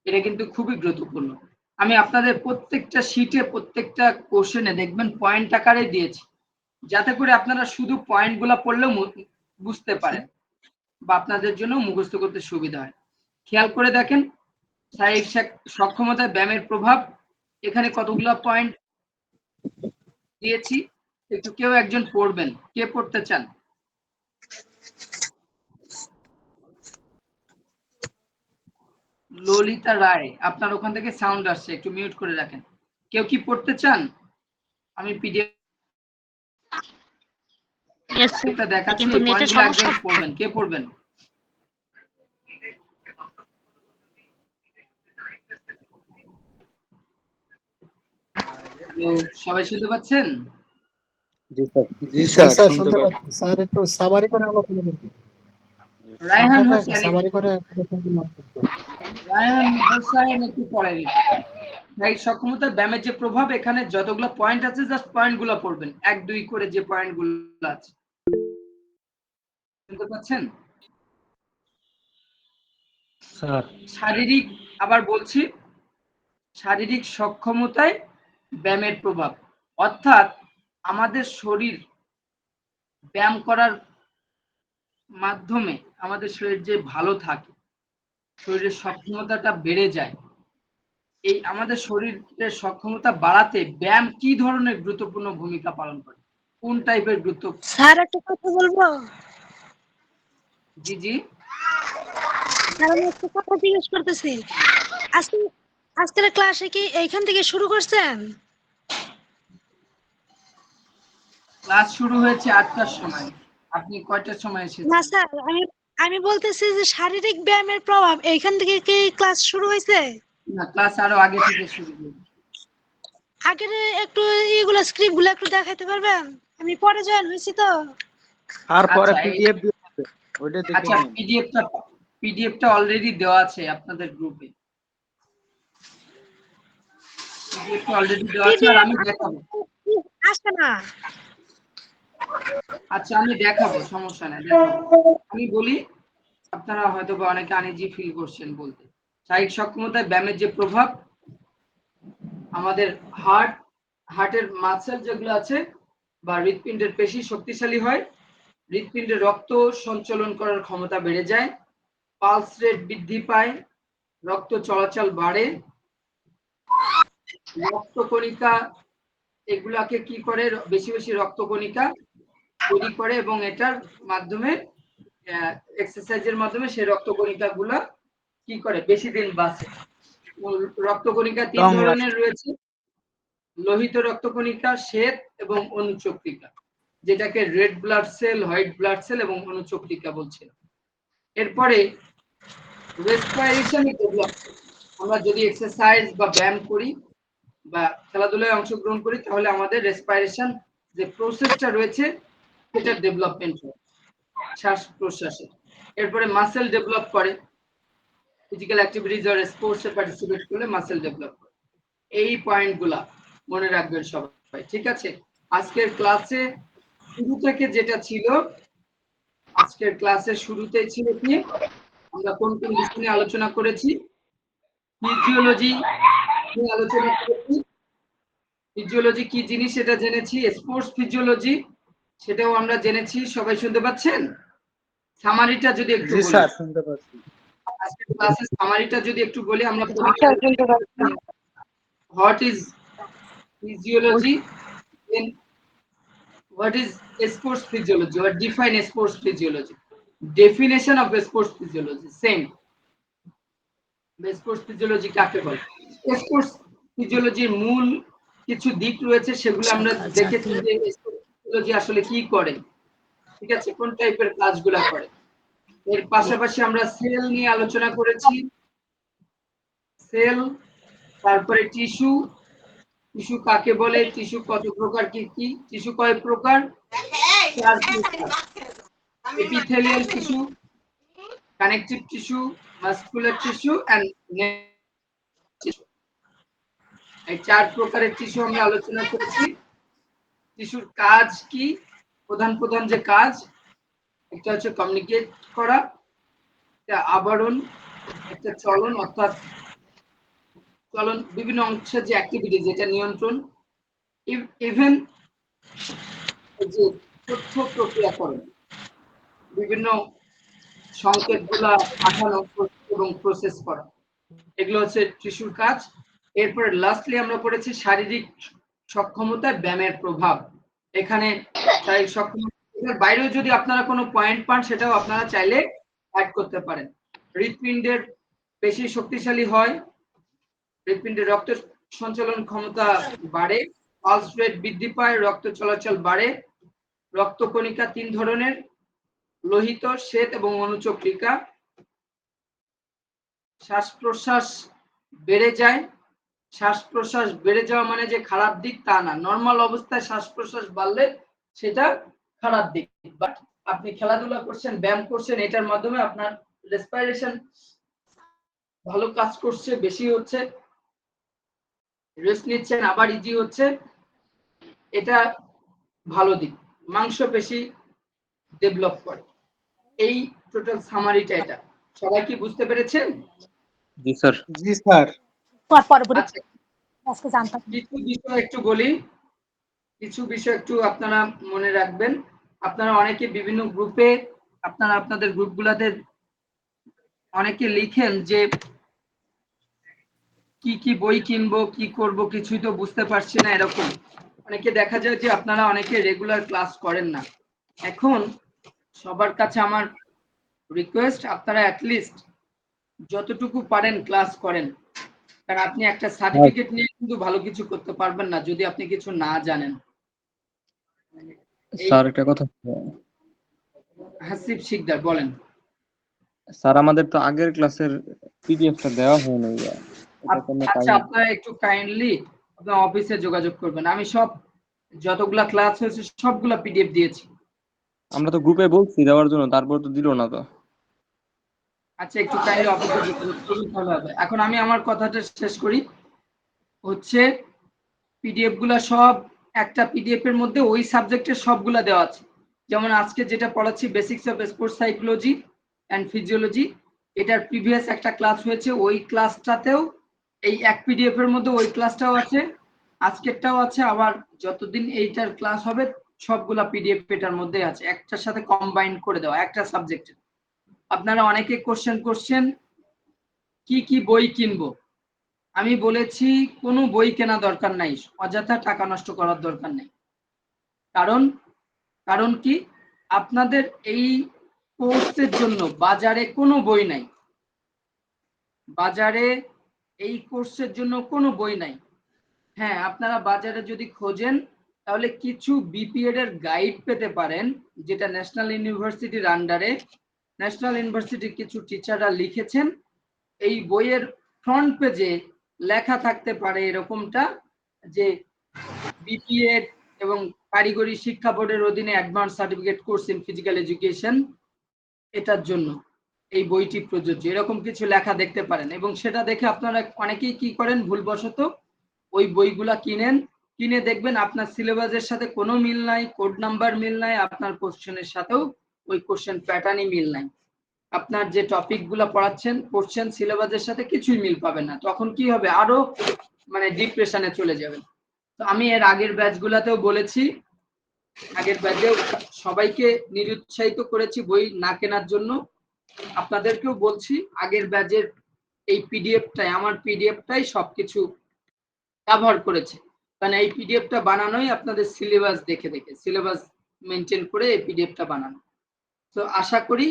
এটা কিন্তু খুবই গুরুত্বপূর্ণ। আমি আপনাদের প্রত্যেকটা শীটে প্রত্যেকটা কোশ্চেনে দেখবেন পয়েন্ট আকারে দিয়েছি, যাতে করে আপনারা শুধু পয়েন্টগুলো পড়লেও বুঝতে পারেন বা আপনাদের জন্য মুখস্থ করতে সুবিধা হয়। খেয়াল করে দেখেন শারীরিক সক্ষমতায় ব্যায়ামের প্রভাব, এখানে কতগুলো পয়েন্ট দিয়েছি, একটু কেউ একজন পড়বেন। কে পড়তে চান? ললিতা রায়, আপনার ওখান থেকে সাউন্ড আসছে, একটু মিউট করে রাখেন। কেউ কি পড়তে চান? আমি পিডিএফটা দেখাচ্ছি, এই পয়েন্টগুলো একজন পড়বেন। কে পড়বেন? সবাই শুনতে পাচ্ছেন? জি স্যার। জি স্যার শুনতে পাচ্ছি। স্যার একটু সামারি করে আলোচনা করুন। রায়হান হোসেন, সামারি করে রায়হান হোসেন একটু পড়াই দিন। শারীরিক সক্ষমতার ব্যায়ামের যে প্রভাব, এখানে যতগুলো পয়েন্ট আছে জাস্ট পয়েন্টগুলো পড়বেন, 1-2 করে যে পয়েন্টগুলো আছে। শুনতে পাচ্ছেন? স্যার শারীরিক, আবার বলছি, শারীরিক সক্ষমতায় ব্যায়ামের প্রভাব, অর্থাৎ আমাদের শরীর ব্যায়াম করার মাধ্যমে আমাদের শরীর যে ভালো থাকে, শরীরের সক্ষমতাটা বেড়ে যায়। এই আমাদের শরীরের সক্ষমতা বাড়াতে ব্যায়াম কি ধরনের গুরুত্বপূর্ণ ভূমিকা পালন করে? কোন টাইপের গুরুত্ব? স্যার একটা কথা বলবো? জি জি। স্যার আমি একটা কথা জিজ্ঞেস করতেছি, আজকে আজকের ক্লাসে কি এইখান থেকে শুরু করছেন? ক্লাস শুরু হয়েছে 8টার সময়। আপনি কয়টার সময় না এসেছেন? স্যার, আমি বলতেছি যে শারীরিক ব্যায়ামের প্রভাব এইখান থেকে কি ক্লাস শুরু হয়েছে? না, ক্লাস আরো আগে থেকে শুরু হয়েছে। আগের একটু এইগুলো স্ক্রিপ্ট গুলো একটু দেখাইতে পারবেন? আমি পরে জয়েন হয়েছি তো। আর পরে আচ্ছা, পিডিএফ দিয়েছে, ওইটা দেখে আচ্ছা, নিন। পিডিএফটা অলরেডি দেওয়া আছে আপনাদের গ্রুপে। পিডিএফটা অলরেডি দেওয়া আছে, আর আমি দেখাবো। আসছে না। আচ্ছা, আমি দেখাবো, সমস্যা নাই, দেখাবো। আমি বলি, আপনারা হয়তো বা অনেকে আনইজি ফিল করছেন বলতে। শারীরিক সক্ষমতায় ব্যায়ামের যে প্রভাব, আমাদের হার্টের মাসেল যেগুলো আছে বা হৃৎপিণ্ডের পেশি শক্তিশালী হয়, হৃৎপিণ্ডে রক্ত সঞ্চালন করার ক্ষমতা বেড়ে যায়, পালস রেট বৃদ্ধি পায়, রক্ত চলাচল বাড়ে, রক্তকণিকা এগুলাকে কি করে, বেশি বেশি রক্তকণিকা তৈরি করে এবং এটার মাধ্যমে এক্সারসাইজের মাধ্যমে সেই রক্তকণিকা গুলা কি করে, বেশি দিন বাঁচে। রক্তকণিকা 3 ধরনের রয়েছে: লোহিত রক্তকণিকা, শ্বেত এবং অনুচক্রিকা, যেটাকে red blood cell, white blood cell এবং অনুচক্রিকা বলছে। এরপরে রেসপিরেশন ডেভেলপ, আমরা যদি এক্সারসাইজ বা ব্যায়াম করি বা খেলাধুলায় অংশগ্রহণ করি, তাহলে আমাদের রেসপিরেশন যে প্রসেসটা রয়েছে সেটা ডেভেলপমেন্ট হয়, শ্বাস প্রশ্বাসে। এরপরে মাসেল ডেভেলপ করে, ফিজিক্যাল অ্যাক্টিভিটিজ আর স্পোর্টসে পার্টিসিপেট করলে মাসেল ডেভেলপ করে। এই পয়েন্টগুলা মনে রাখবেন সবাই, ঠিক আছে? আজকের ক্লাসে শুরু থেকে যেটা ছিল, আজকের ক্লাসের শুরুতেই ছিল কি, আমরা কোন কোন বিষয় নিয়ে আলোচনা করেছি? ফিজিওলজি নিয়ে আলোচনা করেছি। ফিজিওলজি কি জিনিস সেটা জেনেছি, স্পোর্টস ফিজিওলজি সেটাও আমরা জেনেছি। সবাই শুনতে পাচ্ছেন? সামারিটা যদি একটু জি বলি, স্যার শুনতে পাচ্ছি। আজকের ক্লাসের সামারিটা যদি একটু বলি, আমরা what is physiology, then what is sports physiology, or define sports physiology, definition of sports physiology, same. Sports physiology কাকে বলে? স্পোর্টস ফিজিওলজির মূল কিছু দিক রয়েছে, সেগুলো আমরা দেখেছি যে স্পোর্টস ফিজিওলজি আসলে কি করে, ঠিক আছে, কোন টাইপের কাজগুলো করে। এর পাশাপাশি আমরা সেল নিয়ে আলোচনা করেছি, সেল, তারপরে টিস্যু, টিস্যু কাকে বলে, টিস্যু কত প্রকার, কি কি টিস্যু কয় প্রকার, 4 প্রকার: epithelial tissue, connective tissue, muscular tissue and tissue, এই 4 প্রকারের টিস্যু আমরা আলোচনা করেছি। টিস্যুর কাজ কি? প্রধান প্রধান যে কাজ, একটা হচ্ছে কমিউনিকেট করা, একটা আবরণ, একটা চলন, অর্থাৎ চলন বিভিন্ন অংশের যে অ্যাক্টিভিটি যেটা নিয়ন্ত্রণ, ইভেন যে তথ্য প্রক্রিয়াকরণ, বিভিন্ন সংকেতগুলা পাঠানো এবং প্রসেস করা, এগুলো হচ্ছে টিস্যুর কাজ। এরপরে লাস্টলি আমরা পড়েছি শারীরিক সক্ষমতায় ব্যায়ামের প্রভাব। এখানে শারীরিক সক্ষমতার বাইরেও যদি আপনারা কোনো পয়েন্ট পান সেটাও আপনারা চাইলে অ্যাড করতে পারেন। হৃৎপিণ্ডের বেশি শক্তিশালী হয়, হৃৎপিণ্ডের রক্ত সঞ্চালন ক্ষমতা বাড়ে, পালস রেট বৃদ্ধি পায়, রক্ত চলাচল বাড়ে, রক্তকণিকা 3 ধরনের, লোহিত, শ্বেত এবং অনুচক্রিকা। শ্বাস প্রশ্বাস বেড়ে যায়। শ্বাস প্রশ্বাস বেড়ে যাওয়া মানে যে খারাপ দিক তা না, নর্মাল অবস্থায় শ্বাস প্রশ্বাস বাড়লে সেটা খারাপ দিক, বাট আপনি খেলাধুলা করছেন, ব্যায়াম করছেন, এটার মাধ্যমে আপনার রেসপিরেশন ভালো কাজ করছে, বেশি হচ্ছে, রেস্ট নিচ্ছেন আবার ইজি হচ্ছে, এটা ভালো দিক। মাংসপেশি ডেভেলপ করে। এই টোটাল সামারিটা এটা। সবাই কি বুঝতে পেরেছেন? জি স্যার। জি স্যার। আচ্ছা, কিছু বিষয় একটু বলি, কিছু বিষয় একটু আপনারা মনে রাখবেন। আপনারা অনেকে বিভিন্ন গ্রুপে আপনারা আপনাদের গ্রুপগুলোতে অনেকে লিখেন যে কি কি বই কিনবো, কি করব, কিছুই তো বুঝতে পারছি না, এরকম অনেকে দেখা যায় যে আপনারা অনেকে রেগুলার ক্লাস করেন না। এখন সবার কাছে আমার রিকোয়েস্ট, আপনারা অ্যাটলিস্ট যতটুকু পারেন ক্লাস করেন, কারণ আপনি একটা সার্টিফিকেট নিয়ে কিন্তু ভালো কিছু করতে পারবেন না যদি আপনি কিছু না জানেন। স্যার একটা কথা, হাসিব শিকদার বলেন। স্যার আমাদের তো আগের ক্লাসের পিডিএফটা দেওয়া হয়নি। এটা কোনো আচ্ছা, টাইম আপনারা একটু কাইন্ডলি আপনার অফিসে যোগাযোগ করবেন। আমি সব যতগুলা ক্লাস হয়েছে সবগুলা পিডিএফ দিয়েছি। আমরা তো গ্রুপে বলছি দেওয়ার জন্য, তারপর তো দিল না তো। আচ্ছা, একটু কাইন্ডলি অফিসে যোগাযোগ করুন, তাহলে হবে। এখন আমি আমার কথাটা শেষ করি, হচ্ছে পিডিএফ গুলা সব একটা পিডিএফ এর মধ্যে ওই সাবজেক্টের সবগুলা দেওয়া আছে। যেমন আজকে যেটা পড়াচ্ছি basics of sports psychology and physiology, এটার প্রিভিয়াস একটা ক্লাস হয়েছে, ওই ক্লাসটাতেও এই এক পিডিএফ এর মধ্যে ওই ক্লাসটাও আছে, আজকেরটাও আছে, আবার যতদিন এইটার ক্লাস হবে সবগুলা পিডিএফ এটার মধ্যে আছে, একটার সাথে কম্বাইন করে দেওয়া একটা সাবজেক্টের। আপনারা অনেকে কোশ্চেন করছেন কি কি বই কিনবো, আমি বলেছি কোনো বই কেনা দরকার নাই, অযথা টাকা নষ্ট করার দরকার নেই। কারণ কি, আপনাদের এই কোর্সের জন্য বাজারে কোনো বই নাই, বাজারে এই কোর্সের জন্য কোনো বই নাই। হ্যাঁ, আপনারা বাজারে যদি খোঁজেন তাহলে কিছু বিপিএড এর গাইড পেতে পারেন, যেটা ন্যাশনাল ইউনিভার্সিটির আন্ডারে, ন্যাশনাল ইউনিভার্সিটির কিছু টিচাররা লিখেছেন। এই বইয়ের ফ্রন্ট পেজে লেখা থাকতে পারে এরকমটা যে বিপিএড এবং কারিগরি শিক্ষা বোর্ডের অধীনে advance certificate course in physical education, এটার জন্য এই বইটি প্রযোজ্য, এরকম কিছু লেখা দেখতে পারেন। এবং সেটা দেখে আপনারা অনেকেই কি করেন, ভুলবশত ওই বইগুলা কিনে দেখবেন আপনার সিলেবাসের সাথে কোনো মিল নাই, কোড নাম্বার মিল নাই, আপনার কোশ্চেনের সাথেও ওই কোশ্চেন প্যাটার্নই মিল নাই, আপনার যে টপিকগুলো পড়ছেন সিলেবাসের সাথে কিছুই মিল পাবেন না। তখন কি হবে, আরো মানে ডিপ্রেশনে চলে যাবেন। তো আমি এর আগের ব্যাচগুলাতেও বলেছি, আগের ব্যাচেও সবাইকে নিরুৎসাহিত করেছি বই না কেনার জন্য, আপনাদেরকেও বলছি আগের ব্যাচের এই পিডিএফটাই, আমার পিডিএফটাই সবকিছু কভার করেছে, কারণ এই পিডিএফটা বানানোই আপনাদের সিলেবাস দেখে সিলেবাস মেনটেন করে এই পিডিএফটা বানানো। তো আশা করি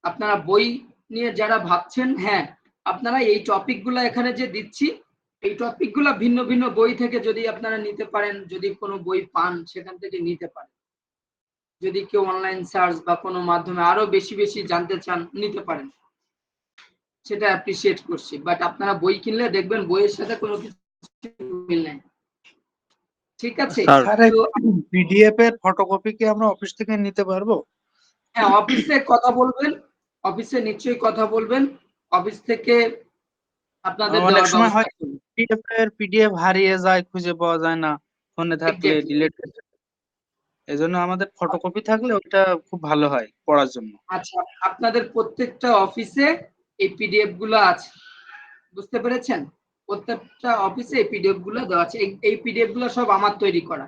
আপনারা বই নিয়ে যারা ভাবছেন, হ্যাঁ আপনারা এই টপিকগুলো এখানে যে দিচ্ছি, এই টপিকগুলো ভিন্ন ভিন্ন বই থেকে যদি আপনারা নিতে পারেন, যদি কোনো বই পান সেখান থেকে নিতে পারেন, যদি কেউ অনলাইন সার্চ বা কোনো মাধ্যমে আরো বেশি বেশি জানতে চান নিতে পারেন, সেটা অ্যাপ্রিসিয়েট করছি। বাট আপনারা বই কিনলে দেখবেন বইয়ের সাথে কোনো কিছু মিল নেই, ঠিক আছে? স্যার পিডিএফ এর ফটোকপি কি আমরা অফিস থেকে নিতে পারবো? হ্যাঁ, অফিসে কথা বলবেন, অফিসে নিশ্চয়ই কথা বলবেন, অফিস থেকে আপনাদের অনেক দেওয়ার সময় হয় ব্যবস্থা করুন। পিডিএফ হারিয়ে যায়, খুঁজে পাওয়া যায় না, ফোনে থাকলে Exactly. ডিলিট। এজন্য আমাদের ফটোকপি থাকলে ওটা খুব ভালো হয় পড়ার জন্য। আচ্ছা, আপনাদের প্রত্যেকটা অফিসে এই পিডিএফ গুলো আছে, বুঝতে পেরেছেন? প্রত্যেকটা অফিসে এই পিডিএফ গুলো দেওয়া আছে। এই পিডিএফ গুলো সব আমার তৈরি করা।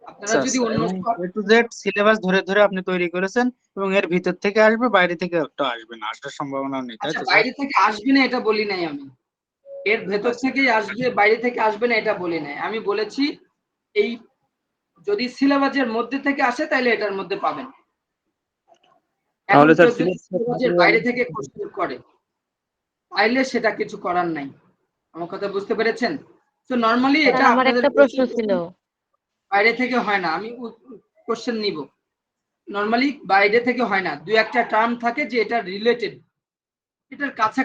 আপনারা আচ্ছা যদি আচ্ছা, অন্য এবং এ টু জেড সিলেবাস ধরে ধরে আপনি তৈরি করেছেন, এবং এর ভিতর থেকে আসবে, বাইরে থেকে একটা আসবে না, আসার সম্ভাবনা নেই, তাই আচ্ছা, তো স্যার? বাইরে থেকে আসবে না এটা বলি নাই আমি, এর ভেতর আচ্ছা থেকেই আসবে, বাইরে থেকে আসবে না এটা বলি নাই। আমি বলেছি এই যদি সিলেবাসের মধ্যে থেকে আসে তাহলে এটার মধ্যে পাবেন। এখন তাহলে স্যার কেউ যদি সিলেবাসের বাইরে থেকে কোশ্চেন করে তাইলে সেটা কিছু করার নাই। আমার কথা বুঝতে পেরেছেন? তো নরমালি এটা আমার আপনাদের একটা প্রশ্ন ছিল। বাইরে থেকে হয় না, আমি কোশ্চেন নিব। নরমালি বাইরে থেকে হয় না, দুই একটা টার্ম থাকে যে এটা রিলেটেড, এটার কাছাকাছি